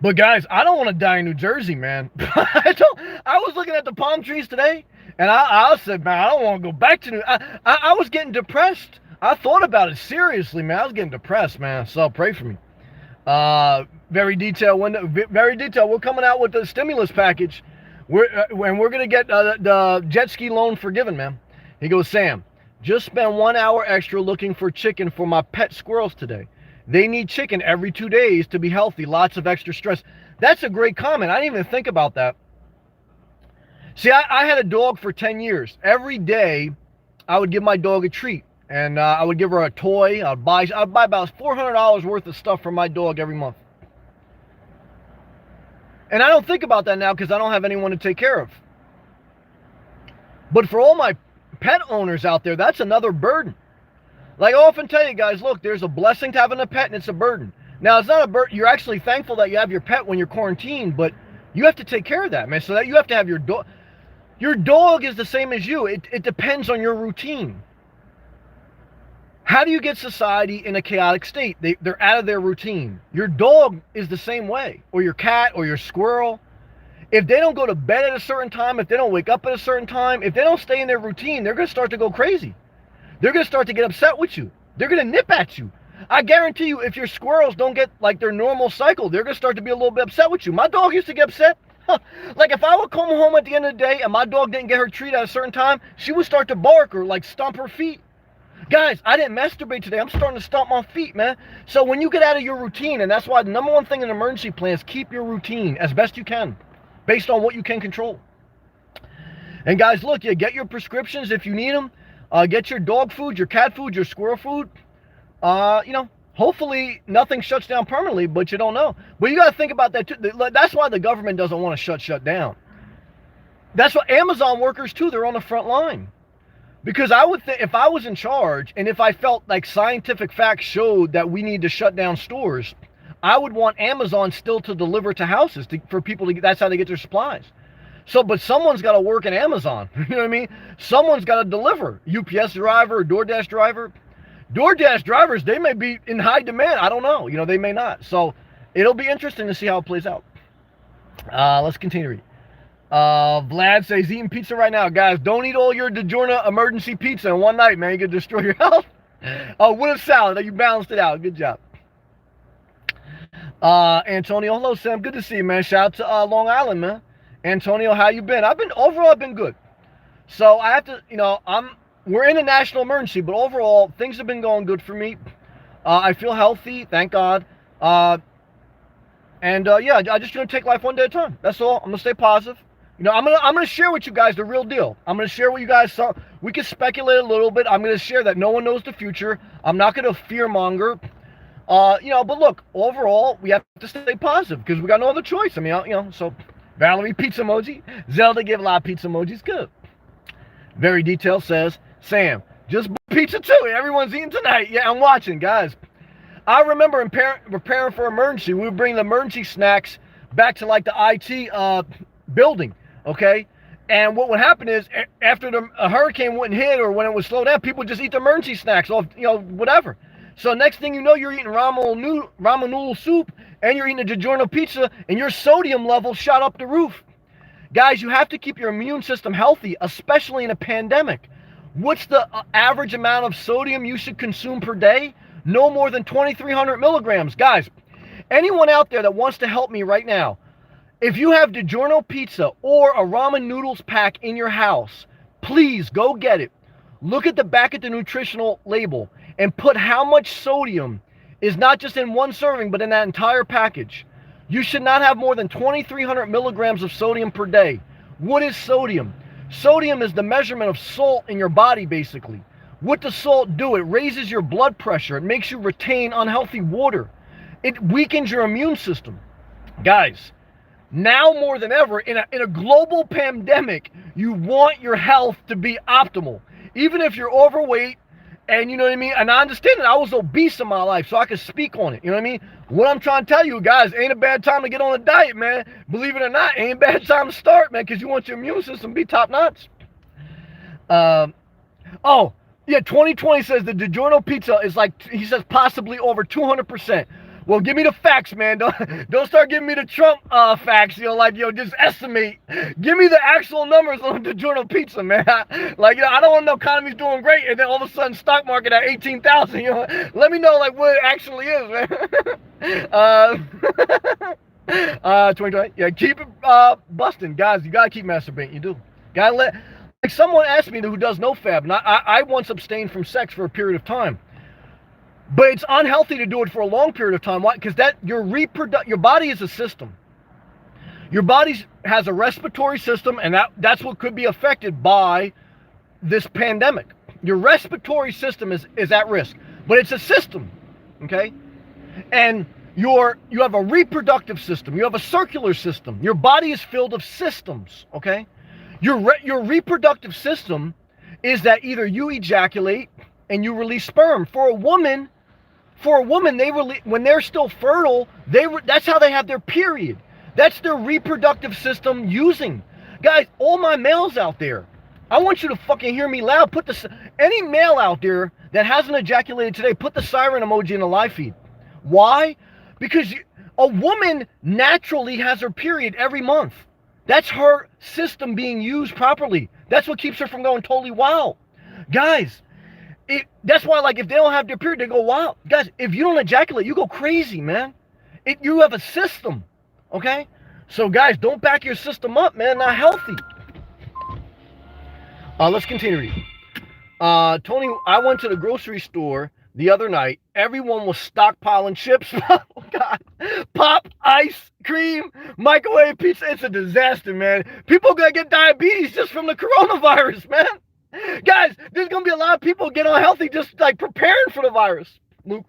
But guys, I don't want to die in New Jersey, man. I was looking at the palm trees today, and I said, man, I don't want to go back to New. I was getting depressed. I thought about it seriously, man. I was getting depressed, man. So pray for me. Very detailed. Very detailed. We're coming out with the stimulus package. We're gonna get the jet ski loan forgiven, man. He goes, Sam, just spend 1 hour extra looking for chicken for my pet squirrels today. They need chicken every 2 days to be healthy. Lots of extra stress. That's a great comment. I didn't even think about that. See, I had a dog for 10 years. Every day, I would give my dog a treat. And I would give her a toy. I'd buy about $400 worth of stuff for my dog every month. And I don't think about that now because I don't have anyone to take care of. But for all my pet owners out there, that's another burden. Like I often tell you guys, look, there's a blessing to having a pet and it's a burden. Now, it's not a burden. You're actually thankful that you have your pet when you're quarantined, but you have to take care of that, man. So that you have to have your dog. Your dog is the same as you. It depends on your routine. How do you get society in a chaotic state? They're out of their routine. Your dog is the same way, or your cat, or your squirrel. If they don't go to bed at a certain time, if they don't wake up at a certain time, if they don't stay in their routine, they're going to start to go crazy. They're going to start to get upset with you. They're going to nip at you. I guarantee you, if your squirrels don't get like their normal cycle, they're going to start to be a little bit upset with you. My dog used to get upset. Like if I would come home at the end of the day and my dog didn't get her treat at a certain time, she would start to bark or like stomp her feet. Guys, I didn't masturbate today. I'm starting to stomp my feet, man. So when you get out of your routine, and that's why the number one thing in an emergency plan is keep your routine as best you can, based on what you can control. And guys, look, you get your prescriptions if you need them. Get your dog food, your cat food, your squirrel food. Hopefully nothing shuts down permanently, but you don't know. But you got to think about that too. That's why the government doesn't want to shut down. That's why Amazon workers too, they're on the front line. Because I would think if I was in charge and if I felt like scientific facts showed that we need to shut down stores, I would want Amazon still to deliver to houses for people to get, that's how they get their supplies. So, but someone's got to work in Amazon. You know what I mean? Someone's got to deliver. UPS driver, DoorDash driver. DoorDash drivers, they may be in high demand. I don't know. They may not. So it'll be interesting to see how it plays out. Let's continue to read. Vlad says, eating pizza right now. Guys, don't eat all your DiGiorno emergency pizza in one night, man. You could destroy your health. Oh, with a salad. You balanced it out. Good job. Antonio, hello, Sam. Good to see you, man. Shout out to Long Island, man. Antonio, how you been? I've been good. So I have to, we're in a national emergency, but overall, things have been going good for me. I feel healthy, thank God. Yeah, I'm just gonna take life one day at a time. That's all. I'm gonna stay positive. I'm gonna share with you guys the real deal. I'm gonna share with you guys we can speculate a little bit. I'm gonna share that no one knows the future. I'm not gonna fearmonger. But look, overall, we have to stay positive because we got no other choice. I mean, so Valerie pizza emoji, Zelda give a lot of pizza emojis. Good. Very detailed says, Sam, just pizza too. Everyone's eating tonight. Yeah, I'm watching, guys. I remember in preparing for emergency, we would bring the emergency snacks back to like the IT building, okay? And what would happen is after a hurricane wouldn't hit or when it would slow down, people would just eat the emergency snacks off, whatever. So next thing you know, you're eating ramen noodle soup and you're eating a DiGiorno pizza and your sodium level shot up the roof. Guys, you have to keep your immune system healthy, especially in a pandemic. What's the average amount of sodium you should consume per day? No more than 2,300 milligrams. Guys, anyone out there that wants to help me right now, if you have DiGiorno pizza or a ramen noodles pack in your house, please go get it. Look at the back of the nutritional label and put how much sodium is not just in one serving, but in that entire package. You should not have more than 2,300 milligrams of sodium per day. What is sodium? Sodium is the measurement of salt in your body, basically. What does salt do? It raises your blood pressure. It makes you retain unhealthy water. It weakens your immune system. Guys, now more than ever, in a global pandemic, you want your health to be optimal. Even if you're overweight, and you know what I mean? And I understand that I was obese in my life, so I can speak on it. You know what I mean? What I'm trying to tell you, guys, ain't a bad time to get on a diet, man. Believe it or not, ain't a bad time to start, man, because you want your immune system to be top notch. Yeah, 2020 says the DiGiorno pizza is like, he says, possibly over 200%. Well, give me the facts, man. Don't start giving me the Trump facts, just estimate. Give me the actual numbers on the DiGiorno pizza, man. I don't want to know economy's doing great, and then all of a sudden stock market at 18,000, Let me know, what it actually is, man. 2020, yeah, keep it busting. Guys, you got to keep masturbating, you do. Like someone asked me who does NoFap, and I once abstained from sex for a period of time. But it's unhealthy to do it for a long period of time. Why? Because your body is a system. Your body has a respiratory system, and that's what could be affected by this pandemic. Your respiratory system is at risk, but it's a system, okay? And you have a reproductive system. You have a circular system. Your body is filled with systems, okay? Your reproductive system is that either you ejaculate and you release sperm. For a woman, when they're still fertile, that's how they have their period. That's their reproductive system using. Guys, all my males out there, I want you to fucking hear me loud. Any male out there that hasn't ejaculated today, put the siren emoji in the live feed. Why? Because a woman naturally has her period every month. That's her system being used properly. That's what keeps her from going totally wild. Guys, that's why, if they don't have their period, they go wild. Guys, if you don't ejaculate, you go crazy, man. You have a system, okay? So, guys, don't back your system up, man. Not healthy. Let's continue reading. Tony, I went to the grocery store the other night. Everyone was stockpiling chips. Oh, God. Pop, ice cream, microwave pizza. It's a disaster, man. People are going to get diabetes just from the coronavirus, man. Guys, there's going to be a lot of people getting unhealthy just preparing for the virus. Luke,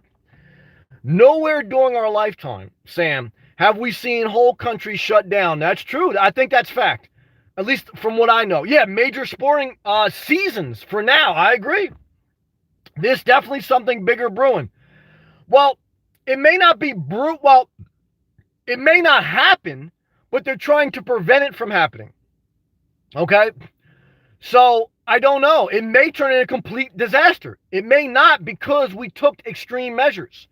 nowhere during our lifetime, Sam, have we seen whole countries shut down. That's true. I think that's fact. At least from what I know. Yeah, major sporting seasons for now. I agree. There's definitely something bigger brewing. Well, it may not be it may not happen, but they're trying to prevent it from happening. Okay? So, I don't know. It may turn into a complete disaster. It may not because we took extreme measures.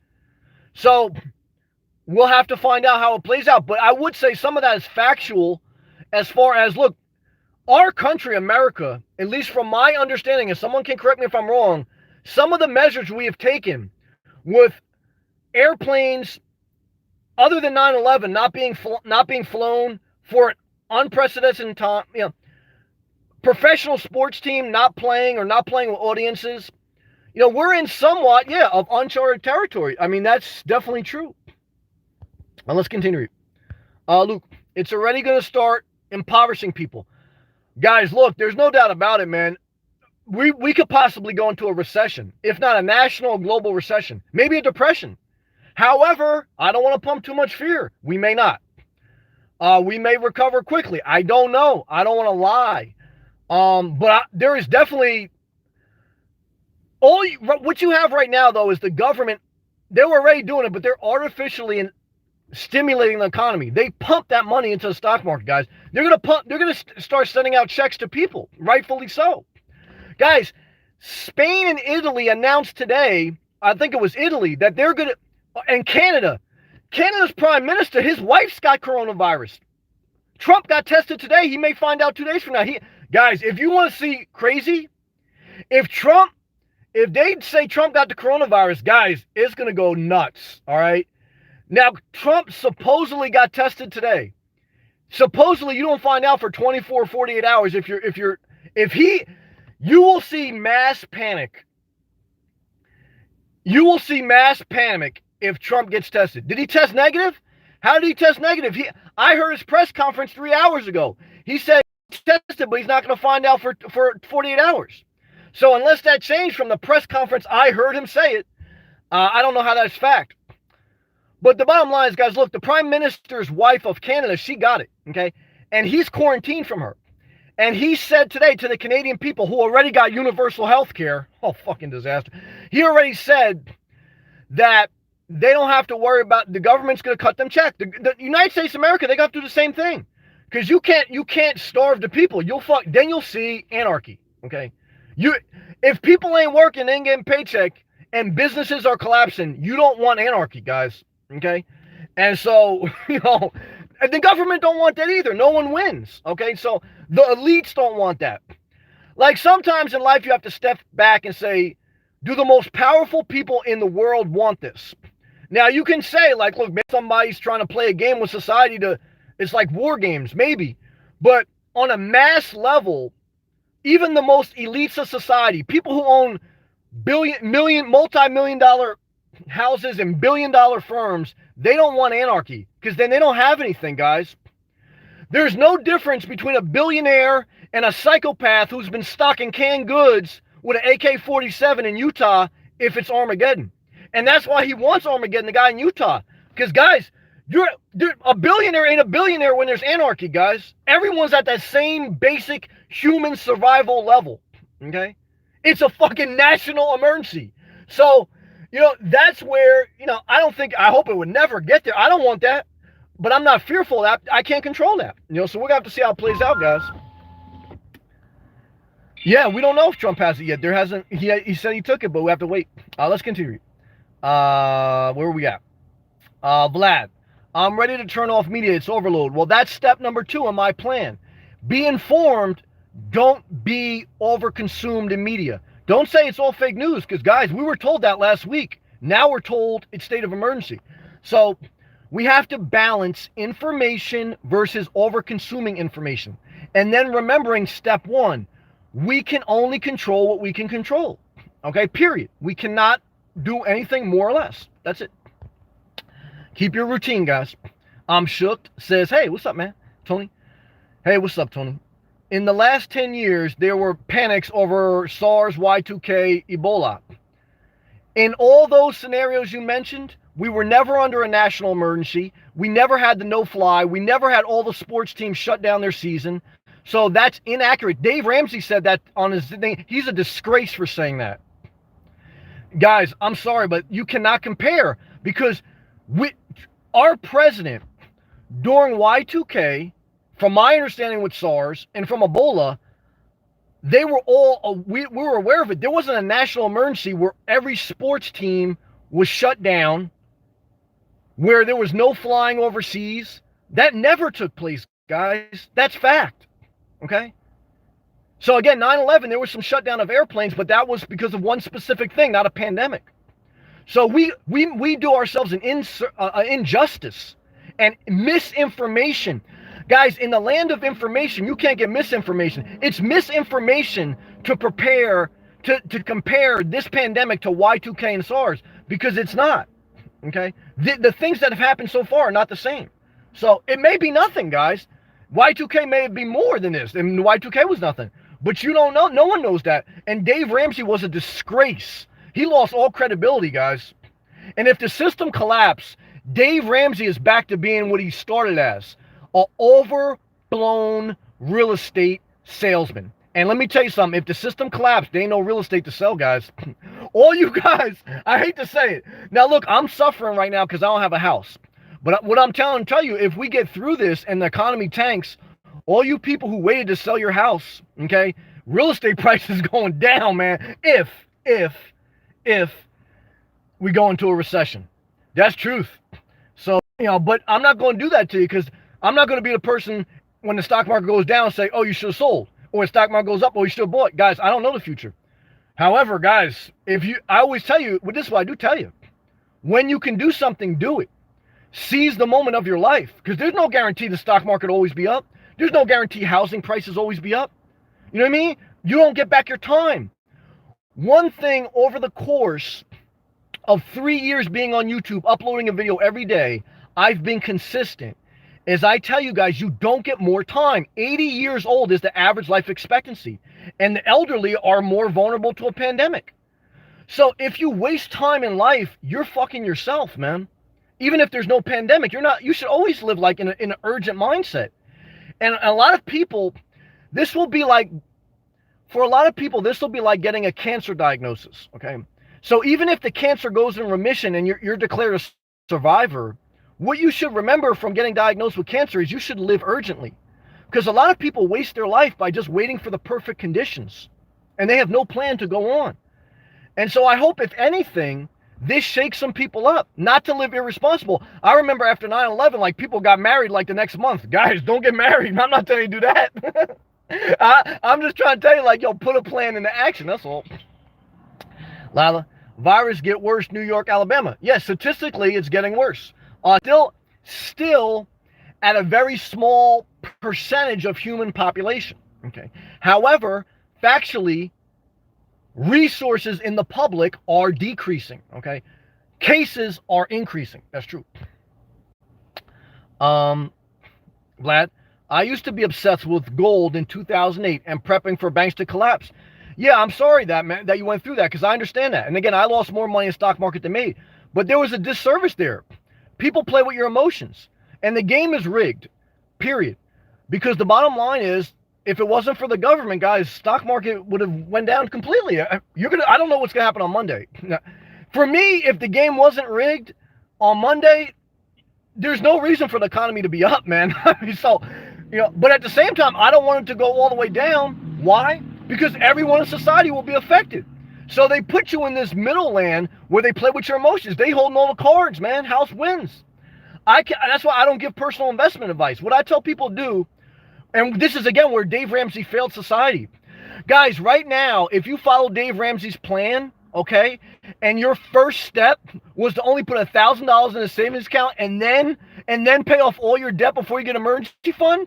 So, we'll have to find out how it plays out. But I would say some of that is factual as far as, look, our country, America, at least from my understanding, and someone can correct me if I'm wrong, some of the measures we have taken with airplanes other than 9/11 not being flown for an unprecedented time, professional sports team not playing or not playing with audiences, we're in somewhat, of uncharted territory. I mean, that's definitely true. Now let's continue. Luke, it's already going to start impoverishing people. Guys, look, there's no doubt about it, man. We could possibly go into a recession, if not a national or global recession, maybe a depression. However, I don't want to pump too much fear. We may not. We may recover quickly. I don't know. I don't want to lie. But there is definitely what you have right now, though, is the government. They were already doing it, but they're artificially stimulating the economy. They pump that money into the stock market, guys. They're gonna start sending out checks to people, rightfully so. Guys, Spain and Italy announced today, I think it was Italy, that they're gonna, and Canada's prime minister, his wife's got coronavirus. Trump got tested today. He may find out 2 days from now. Guys, if you want to see crazy, if they say Trump got the coronavirus, guys, it's gonna go nuts. All right. Now, Trump supposedly got tested today. Supposedly, you don't find out for 24, 48 hours you will see mass panic. You will see mass panic if Trump gets tested. Did he test negative? How did he test negative? I heard his press conference 3 hours ago. He said he's tested, but he's not going to find out for 48 hours. So unless that changed from the press conference, I heard him say it. I don't know how that's fact. But the bottom line is, guys, look, the prime minister's wife of Canada, she got it, okay? And he's quarantined from her. And he said today to the Canadian people who already got universal health care, fucking disaster. He already said that they don't have to worry about, the government's going to cut them check. The United States of America, they got to do the same thing. Because you can't starve the people. Then you'll see anarchy, okay? If people ain't working, ain't getting paycheck, and businesses are collapsing, you don't want anarchy, guys. Okay. And so, the government don't want that either. No one wins. Okay. So the elites don't want that. Like sometimes in life, you have to step back and say, do the most powerful people in the world want this? Now you can say like, look, maybe somebody's trying to play a game with society it's like war games, maybe. But on a mass level, even the most elites of society, people who own multi-million dollar houses and billion-dollar firms, they don't want anarchy because then they don't have anything, guys. There's no difference between a billionaire and a psychopath who's been stocking canned goods with an AK-47 in Utah if it's Armageddon. And that's why he wants Armageddon, the guy in Utah. Because, guys, a billionaire ain't a billionaire when there's anarchy, guys. Everyone's at that same basic human survival level, okay? It's a fucking national emergency. So, that's where, I hope it would never get there. I don't want that, but I'm not fearful of that. I can't control that, so we're going to have to see how it plays out, guys. Yeah, we don't know if Trump has it yet. There hasn't, he said he took it, but we have to wait. Let's continue. Where are we at? Vlad, I'm ready to turn off media. It's overload. Well, that's step number 2 on my plan. Be informed. Don't be overconsumed in media. Don't say it's all fake news because, guys, we were told that last week. Now we're told it's state of emergency. So we have to balance information versus over-consuming information. And then remembering step 1, we can only control what we can control. Okay, period. We cannot do anything more or less. That's it. Keep your routine, guys. I'm Shook says, hey, what's up, man? Tony? Hey, what's up, Tony? In the last 10 years, there were panics over SARS, Y2K, Ebola. In all those scenarios you mentioned, we were never under a national emergency. We never had the no-fly. We never had all the sports teams shut down their season. So that's inaccurate. Dave Ramsey said that on his thing. He's a disgrace for saying that. Guys, I'm sorry, but you cannot compare because our president during Y2K, from my understanding with SARS and from Ebola, they were all, we were aware of it. There wasn't a national emergency where every sports team was shut down where there was no flying overseas. That never took place, guys. That's fact. Okay? So again, 9/11, there was some shutdown of airplanes, but that was because of one specific thing, not a pandemic. So we do ourselves an injustice and misinformation. Guys, in the land of information, you can't get misinformation. It's misinformation to compare this pandemic to Y2K and SARS, because it's not. Okay? The things that have happened so far are not the same. So it may be nothing, guys. Y2K may be more than this, and Y2K was nothing. But you don't know. No one knows that. And Dave Ramsey was a disgrace. He lost all credibility, guys. And if the system collapsed, Dave Ramsey is back to being what he started as, an overblown real estate salesman. And let me tell you something. If the system collapsed, there ain't no real estate to sell, guys. All you guys, I hate to say it. Now, look, I'm suffering right now because I don't have a house. But what I'm tell you, if we get through this and the economy tanks, all you people who waited to sell your house, okay, real estate prices going down, man, if we go into a recession. That's truth. So, but I'm not going to do that to you, because I'm not going to be the person when the stock market goes down say, oh, you should have sold. Or the stock market goes up, oh, you should have bought. Guys, I don't know the future. However, guys, I always tell you, well, this is what I do tell you. When you can do something, do it. Seize the moment of your life, because there's no guarantee the stock market will always be up. There's no guarantee housing prices always be up. You know what I mean? You don't get back your time. One thing over the course of 3 years being on YouTube, uploading a video every day, I've been consistent. As I tell you guys, you don't get more time. 80 years old is the average life expectancy. And the elderly are more vulnerable to a pandemic. So if you waste time in life, you're fucking yourself, man. Even if there's no pandemic, you should always live like in an urgent mindset. And a lot of people, this will be like getting a cancer diagnosis, okay? So even if the cancer goes in remission and you're declared a survivor, what you should remember from getting diagnosed with cancer is you should live urgently. Because a lot of people waste their life by just waiting for the perfect conditions, and they have no plan to go on. And so I hope, if anything, this shakes some people up, not to live irresponsible. I remember after 9/11, like, people got married like the next month. Guys, don't get married. I'm not telling you to do that. I'm just trying to tell you, like, yo, put a plan into action. That's all. Lila, virus get worse, New York, Alabama. Yes, statistically, it's getting worse. Still at a very small percentage of human population. Okay. However, factually, resources in the public are decreasing. Okay. Cases are increasing. That's true. Vlad, I used to be obsessed with gold in 2008 and prepping for banks to collapse. Yeah, I'm sorry that you went through that, because I understand that. And again, I lost more money in the stock market than me. But there was a disservice there. People play with your emotions. And the game is rigged. Period. Because the bottom line is, if it wasn't for the government, guys, stock market would have went down completely. I don't know what's going to happen on Monday. For me, if the game wasn't rigged on Monday, there's no reason for the economy to be up, man. So, but at the same time, I don't want it to go all the way down. Why? Because everyone in society will be affected. So they put you in this middle land where they play with your emotions. They hold all the cards, man. House wins. That's why I don't give personal investment advice. What I tell people to do, and this is again where Dave Ramsey failed society. Guys, right now, if you follow Dave Ramsey's plan, okay, and your first step was to only put $1,000 in a savings account and then pay off all your debt before you get an emergency fund,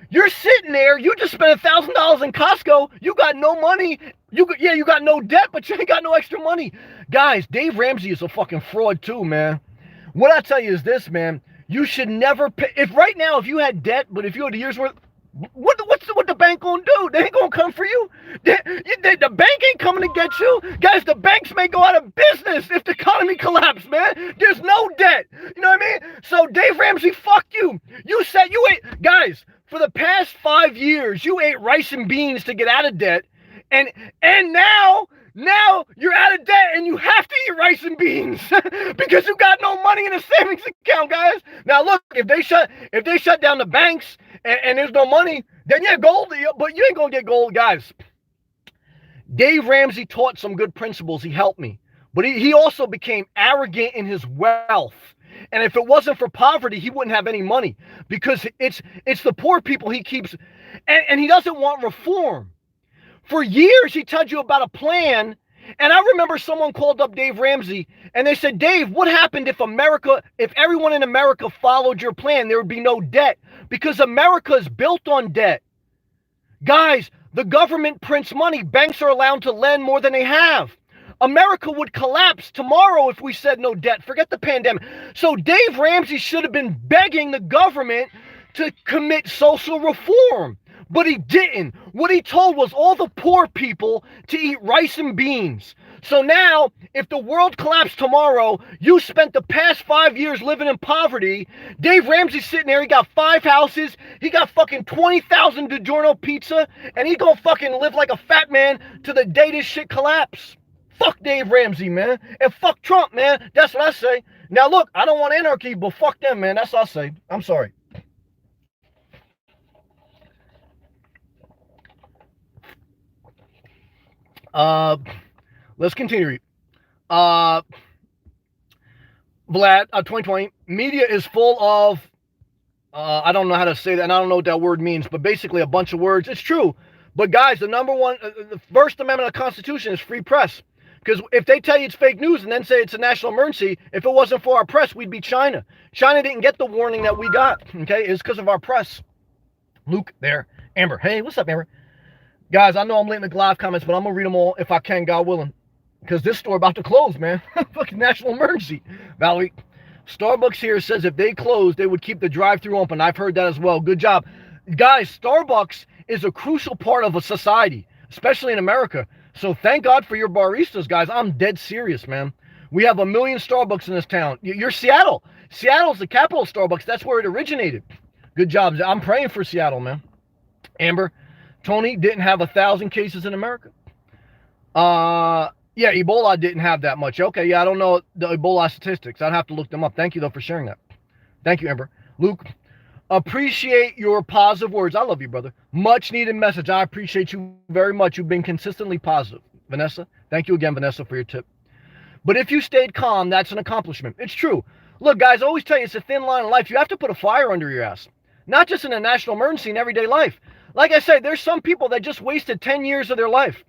you're sitting there, you just spent $1,000 in Costco, you got no money, you got no debt, but you ain't got no extra money. Guys, Dave Ramsey is a fucking fraud too, man. What I tell you is this, man, you should never pay. If right now, if you had debt, but if you had a year's worth, what the bank gonna do? They ain't gonna come for you. The bank ain't coming to get you. Guys, the banks may go out of business if the economy collapses, man. There's no debt. You know what I mean? So Dave Ramsey, fuck you. You said you ate, guys, for the past 5 years, you ate rice and beans to get out of debt. And now you're out of debt and you have to eat rice and beans because you got no money in a savings account, guys. Now look, if they shut down the banks and there's no money, then yeah, gold, but you ain't gonna get gold, guys. Dave Ramsey taught some good principles. He helped me, but he also became arrogant in his wealth. And if it wasn't for poverty, he wouldn't have any money, because it's the poor people he keeps, and he doesn't want reform. For years, he told you about a plan. And I remember someone called up Dave Ramsey and they said, Dave, what happened if everyone in America followed your plan? There would be no debt, because America is built on debt. Guys, the government prints money. Banks are allowed to lend more than they have. America would collapse tomorrow if we said no debt. Forget the pandemic. So Dave Ramsey should have been begging the government to commit social reform. But he didn't. What he told was all the poor people to eat rice and beans. So now, if the world collapsed tomorrow, you spent the past 5 years living in poverty. Dave Ramsey's sitting there, he got 5 houses, he got fucking 20,000 DiGiorno pizza, and he gonna fucking live like a fat man to the day this shit collapse. Fuck Dave Ramsey, man. And fuck Trump, man. That's what I say. Now look, I don't want anarchy, but fuck them, man. That's what I say. I'm sorry. Let's continue. Vlad, 2020, media is full of, I don't know how to say that, and I don't know what that word means, but basically a bunch of words. It's true. But guys, the First Amendment of the Constitution is free press. Because if they tell you it's fake news and then say it's a national emergency, if it wasn't for our press, we'd be China. China didn't get the warning that we got, okay? It's because of our press. Luke, there. Amber, hey, what's up, Amber? Guys, I know I'm late in the live comments, but I'm going to read them all if I can, God willing. Because this store about to close, man. Fucking national emergency. Valerie, Starbucks here says if they close, they would keep the drive-thru open. I've heard that as well. Good job. Guys, Starbucks is a crucial part of a society, especially in America. So thank God for your baristas, guys. I'm dead serious, man. We have 1 million Starbucks in this town. You're Seattle. Seattle's the capital of Starbucks. That's where it originated. Good job. I'm praying for Seattle, man. Amber, Tony didn't have 1,000 cases in America. Yeah, Ebola didn't have that much. Okay, yeah, I don't know the Ebola statistics. I'd have to look them up. Thank you, though, for sharing that. Thank you, Amber. Luke, appreciate your positive words. I love you, brother. Much needed message. I appreciate you very much. You've been consistently positive. Vanessa, thank you again, Vanessa, for your tip. But if you stayed calm, that's an accomplishment. It's true. Look, guys, I always tell you, it's a thin line of life. You have to put a fire under your ass. Not just in a national emergency, in everyday life. Like I said, there's some people that just wasted 10 years of their life.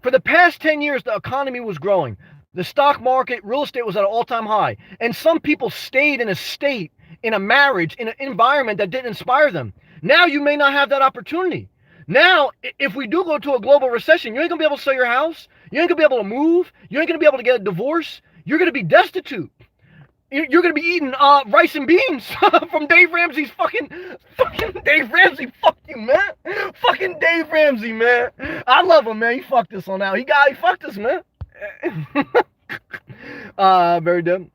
For the past 10 years, the economy was growing. The stock market, real estate was at an all-time high. And some people stayed in a state, in a marriage, in an environment that didn't inspire them. Now you may not have that opportunity. Now, if we do go to a global recession, you ain't gonna be able to sell your house. You ain't gonna be able to move. You ain't gonna be able to get a divorce. You're gonna be destitute. You're gonna be eating rice and beans from Dave Ramsey's fucking Dave Ramsey. Fuck you, man. Fucking Dave Ramsey, man. I love him, man. He fucked us on now. He fucked us, man. Very dumb.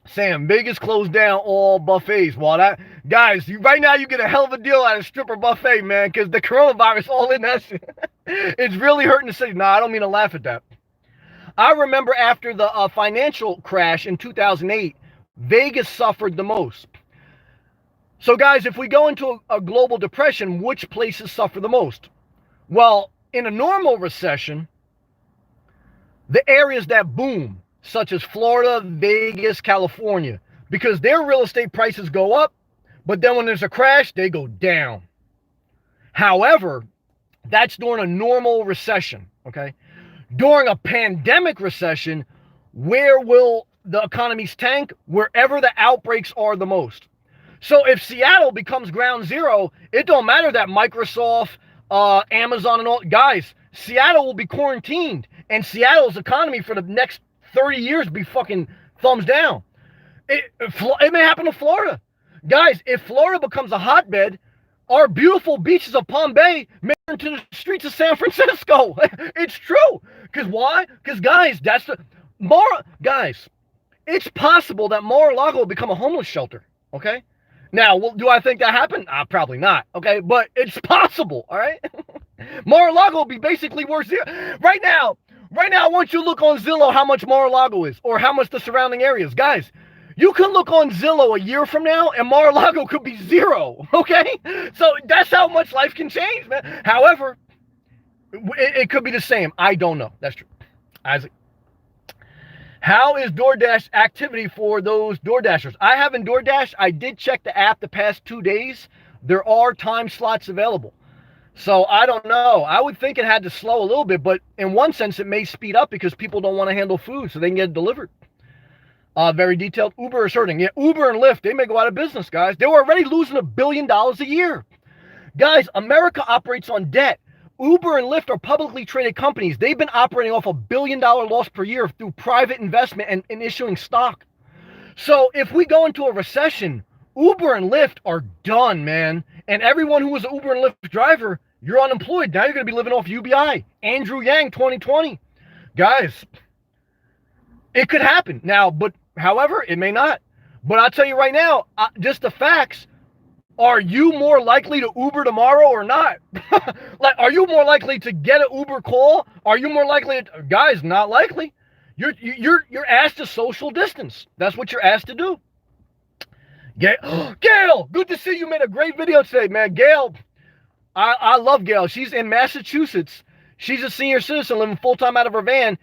Sam, Vegas closed down all buffets. Well, guys, right now you get a hell of a deal at a stripper buffet, man, because the coronavirus all in that shit. It's really hurting the city. No, I don't mean to laugh at that. I remember after the financial crash in 2008, Vegas suffered the most. So, guys, if we go into a global depression, which places suffer the most? Well, in a normal recession, the areas that boom, such as Florida, Vegas, California, because their real estate prices go up, but then when there's a crash, they go down. However, that's during a normal recession, okay? During a pandemic recession, where will the economies tank? Wherever the outbreaks are the most. So if Seattle becomes ground zero, it don't matter that Microsoft, Amazon and all, guys, Seattle will be quarantined, and Seattle's economy for the next 30 years be fucking thumbs down. It may happen to Florida. Guys, if Florida becomes a hotbed, our beautiful beaches of Palm Bay may turn to the streets of San Francisco. It's true. Because why? Because, guys, guys, it's possible that Mar-a-Lago will become a homeless shelter, okay? Now, do I think that happened? Probably not, okay? But it's possible, all right? Mar-a-Lago will be basically worse. Right now, I want you to look on Zillow how much Mar-a-Lago is or how much the surrounding areas. Guys, you can look on Zillow a year from now and Mar-a-Lago could be zero, okay? So that's how much life can change, man. However, it could be the same. I don't know. That's true. Isaac. How is DoorDash activity for those DoorDashers? I haven't DoorDash. I did check the app the past 2 days. There are time slots available. So I don't know. I would think it had to slow a little bit, but in one sense, it may speed up because people don't want to handle food so they can get it delivered. Very detailed. Uber is hurting. Yeah, Uber and Lyft, they may go out of business, guys. They were already losing $1 billion a year. Guys, America operates on debt. Uber and Lyft are publicly traded companies. They've been operating off $1 billion loss per year through private investment and issuing stock. So if we go into a recession, Uber and Lyft are done, man. And everyone who was an Uber and Lyft driver, you're unemployed. Now you're going to be living off UBI. Andrew Yang, 2020. Guys, it could happen. Now, but however, it may not. But I'll tell you right now, just the facts. Are you more likely to Uber tomorrow or not? Like, are you more likely to get an Uber call? Are you more likely to, guys, not likely. You're asked to social distance. That's what you're asked to do. Gail, good to see you. Made a great video today, man. Gail, I love Gail. She's in Massachusetts. She's a senior citizen living full-time out of her van.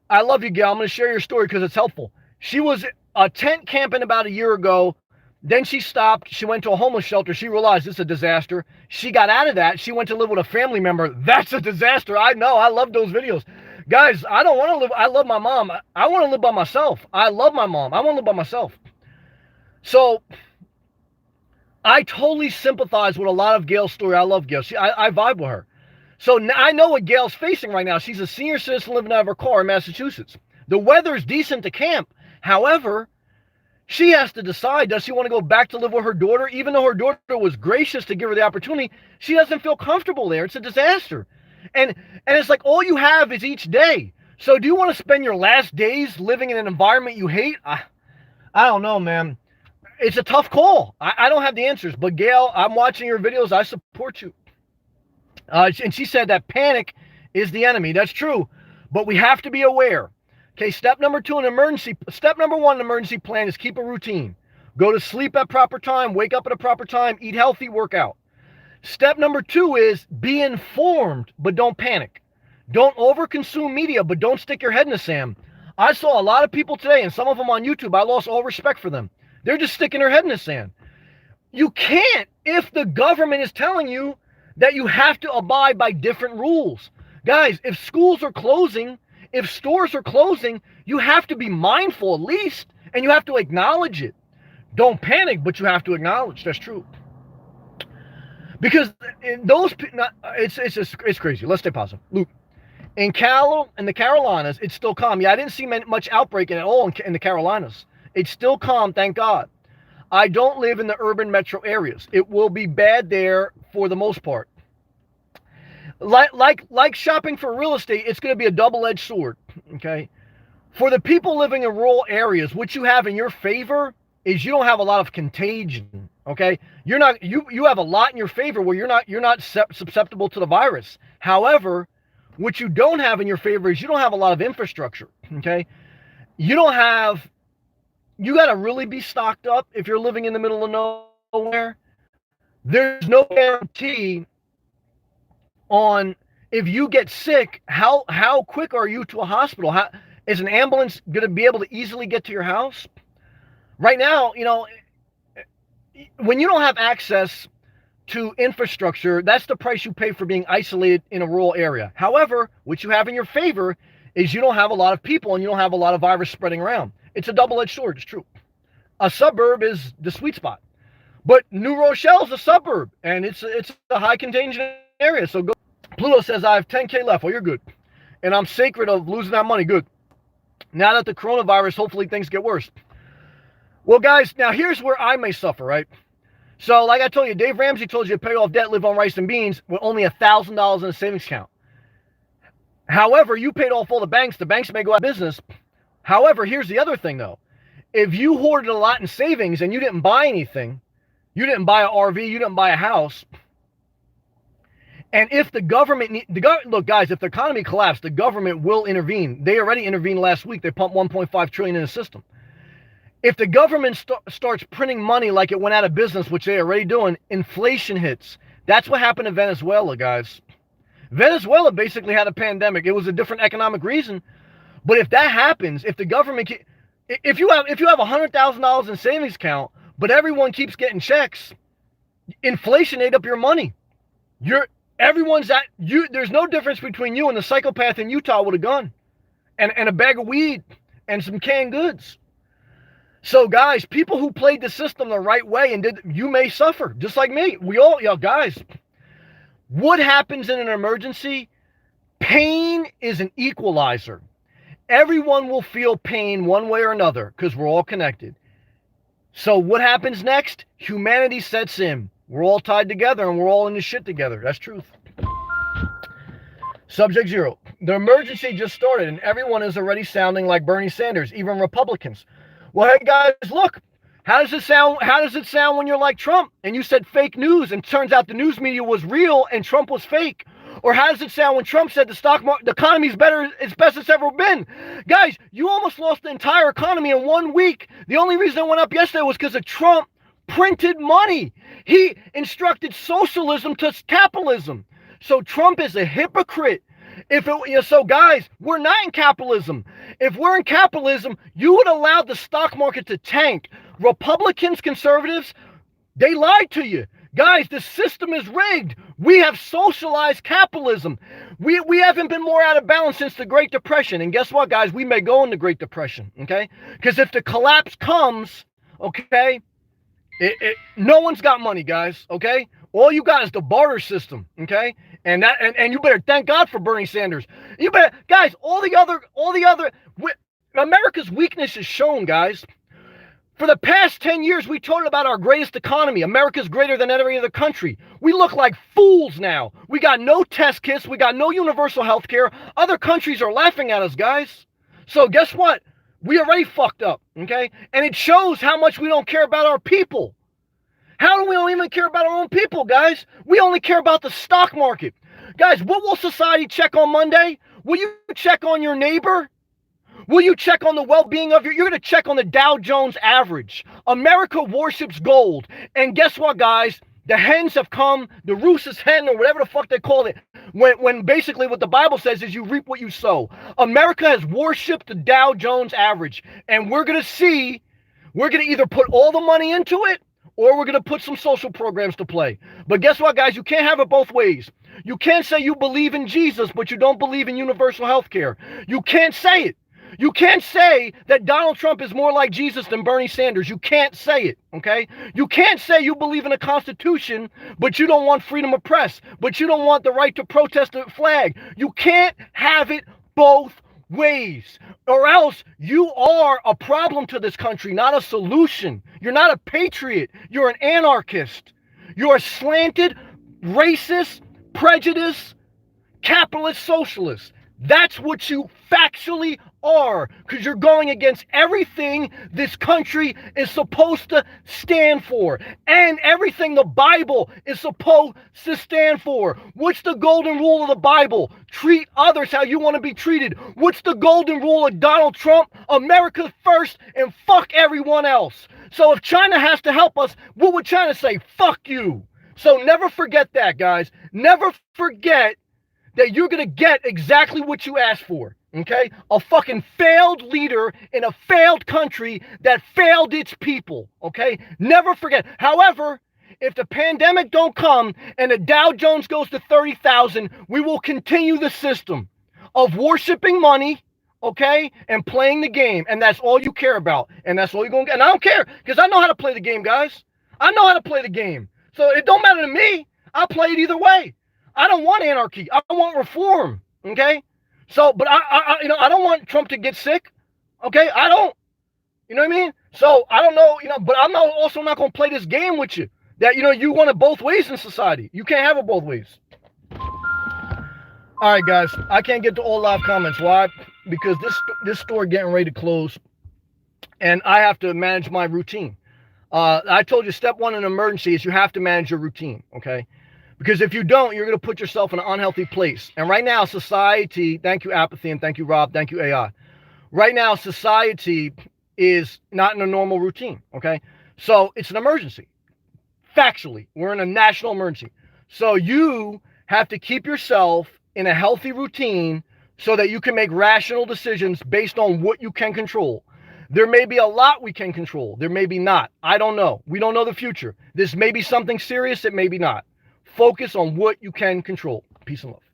I love you, Gail. I'm going to share your story because it's helpful. She was tent camping about a year ago. Then she stopped. She went to a homeless shelter. She realized this is a disaster. She got out of that. She went to live with a family member. That's a disaster. I know. I love those videos. Guys, I don't want to live. I love my mom. I want to live by myself. I love my mom. I want to live by myself. So I totally sympathize with a lot of Gail's story. I love Gail. I vibe with her. So I know what Gail's facing right now. She's a senior citizen living out of her car in Massachusetts. The weather's decent to camp. However, she has to decide, does she want to go back to live with her daughter? Even though her daughter was gracious to give her the opportunity, she doesn't feel comfortable there. It's a disaster. And it's like all you have is each day. So do you want to spend your last days living in an environment you hate? I don't know, man. It's a tough call. I don't have the answers. But Gail, I'm watching your videos. I support you. And she said that panic is the enemy. That's true. But we have to be aware. Okay, step number one, an emergency plan is keep a routine. Go to sleep at proper time, wake up at a proper time, eat healthy, work out. Step number 2 is be informed, but don't panic. Don't overconsume media, but don't stick your head in the sand. I saw a lot of people today, and some of them on YouTube, I lost all respect for them. They're just sticking their head in the sand. You can't if the government is telling you that you have to abide by different rules. Guys, if schools are closing, if stores are closing, you have to be mindful at least, and you have to acknowledge it. Don't panic, but you have to acknowledge. That's true. Because it's crazy. Let's stay positive. Luke, in the Carolinas, it's still calm. Yeah, I didn't see much outbreak at all in the Carolinas. It's still calm, thank God. I don't live in the urban metro areas. It will be bad there for the most part. Like shopping for real estate, it's going to be a double-edged sword, okay? For the people living in rural areas, what you have in your favor is you don't have a lot of contagion, okay? You have a lot in your favor where you're not susceptible to the virus. However, what you don't have in your favor is you don't have a lot of infrastructure, okay? You got to really be stocked up if you're living in the middle of nowhere. There's no guarantee on if you get sick, how quick are you to a hospital? How is an ambulance going to be able to easily get to your house? Right now, when you don't have access to infrastructure, that's the price you pay for being isolated in a rural area. However, what you have in your favor is you don't have a lot of people and you don't have a lot of virus spreading around. It's a double-edged sword, it's true. A suburb is the sweet spot. But New Rochelle's a suburb, and it's a high contagion area, so go. Pluto says, I have 10K left. Well, you're good. And I'm sacred of losing that money. Good. Now that the coronavirus, hopefully things get worse. Well, guys, now here's where I may suffer, right? So, like I told you, Dave Ramsey told you to pay off debt, live on rice and beans with only $1,000 in a savings account. However, you paid off all the banks may go out of business. However, here's the other thing, though. If you hoarded a lot in savings and you didn't buy anything, you didn't buy an RV, you didn't buy a house, and if the government, look, guys, if the economy collapsed, the government will intervene. They already intervened last week. They pumped $1.5 trillion in the system. If the government starts printing money like it went out of business, which they're already doing, inflation hits. That's what happened to Venezuela, guys. Venezuela basically had a pandemic. It was a different economic reason. But if that happens, if the government, if you have $100,000 in savings account, but everyone keeps getting checks, inflation ate up your money. Everyone's at you. There's no difference between you and the psychopath in Utah with a gun and a bag of weed and some canned goods. So guys, people who played the system the right way you may suffer just like me. We all, guys, what happens in an emergency? Pain is an equalizer. Everyone will feel pain one way or another because we're all connected. So what happens next? Humanity sets in. We're all tied together and we're all in this shit together. That's truth. Subject 0. The emergency just started and everyone is already sounding like Bernie Sanders, even Republicans. Well, hey guys, look, how does it sound when you're like Trump and you said fake news and turns out the news media was real and Trump was fake? Or how does it sound when Trump said the stock market, the economy's better, it's best it's ever been? Guys, you almost lost the entire economy in 1 week. The only reason it went up yesterday was because of Trump printed money. He instructed socialism to capitalism. So Trump is a hypocrite. So guys, we're not in capitalism. If we're in capitalism, you would allow the stock market to tank. Republicans, conservatives, they lied to you. Guys, the system is rigged. We have socialized capitalism. We haven't been more out of balance since the Great Depression. And guess what, guys? We may go in the Great Depression, okay? Because if the collapse comes, okay, no one's got money, guys, okay? All you got is the barter system, okay? And you better thank God for Bernie Sanders. You better, guys, America's weakness is shown, guys. For the past 10 years, we told about our greatest economy. America's greater than every other country. We look like fools now. We got no test kits. We got no universal health care. Other countries are laughing at us, guys. So guess what? We already fucked up, okay? And it shows how much we don't care about our people. How do we don't even care about our own people, guys? We only care about the stock market. Guys, what will society check on Monday? Will you check on your neighbor? Will you check on the well-being of you're going to check on the Dow Jones average. America worships gold. And guess what, guys? The hens have come, the rooster's hen, or whatever the fuck they call it, when basically what the Bible says is you reap what you sow. America has worshipped the Dow Jones average. And we're going to either put all the money into it, or we're going to put some social programs to play. But guess what, guys? You can't have it both ways. You can't say you believe in Jesus, but you don't believe in universal health care. You can't say it. You can't say that Donald Trump is more like Jesus than Bernie Sanders. You can't say it, okay? You can't say you believe in a constitution, but you don't want freedom of press, but you don't want the right to protest the flag. You can't have it both ways, or else you are a problem to this country, not a solution. You're not a patriot. You're an anarchist. You're a slanted, racist, prejudiced, capitalist socialist. That's what you factually are, because you're going against everything this country is supposed to stand for and everything the Bible is supposed to stand for. What's the golden rule of the Bible? Treat others how you want to be treated. What's the golden rule of Donald Trump? America first and fuck everyone else. So if China has to help us, what would China say? Fuck you. So never forget that, guys. Never forget that you're going to get exactly what you asked for, okay? A fucking failed leader in a failed country that failed its people, okay? Never forget. However, if the pandemic don't come and the Dow Jones goes to 30,000, we will continue the system of worshiping money, okay, and playing the game, and that's all you care about, and that's all you're going to get. And I don't care, because I know how to play the game, guys. I know how to play the game. So it don't matter to me. I'll play it either way. I don't want anarchy. I want reform. Okay. So, but I don't want Trump to get sick. Okay. I don't, you know what I mean? So I don't know, but I'm also not going to play this game with you that, you want it both ways in society. You can't have it both ways. All right, guys, I can't get to all live comments. Why? Because this store getting ready to close and I have to manage my routine. I told you step one in an emergency is you have to manage your routine. Okay. Because if you don't, you're going to put yourself in an unhealthy place. And right now, society, thank you, Apathy, and thank you, Rob, thank you, AI. Right now, society is not in a normal routine, okay? So it's an emergency. Factually, we're in a national emergency. So you have to keep yourself in a healthy routine so that you can make rational decisions based on what you can control. There may be a lot we can control. There may be not. I don't know. We don't know the future. This may be something serious. It may be not. Focus on what you can control. Peace and love.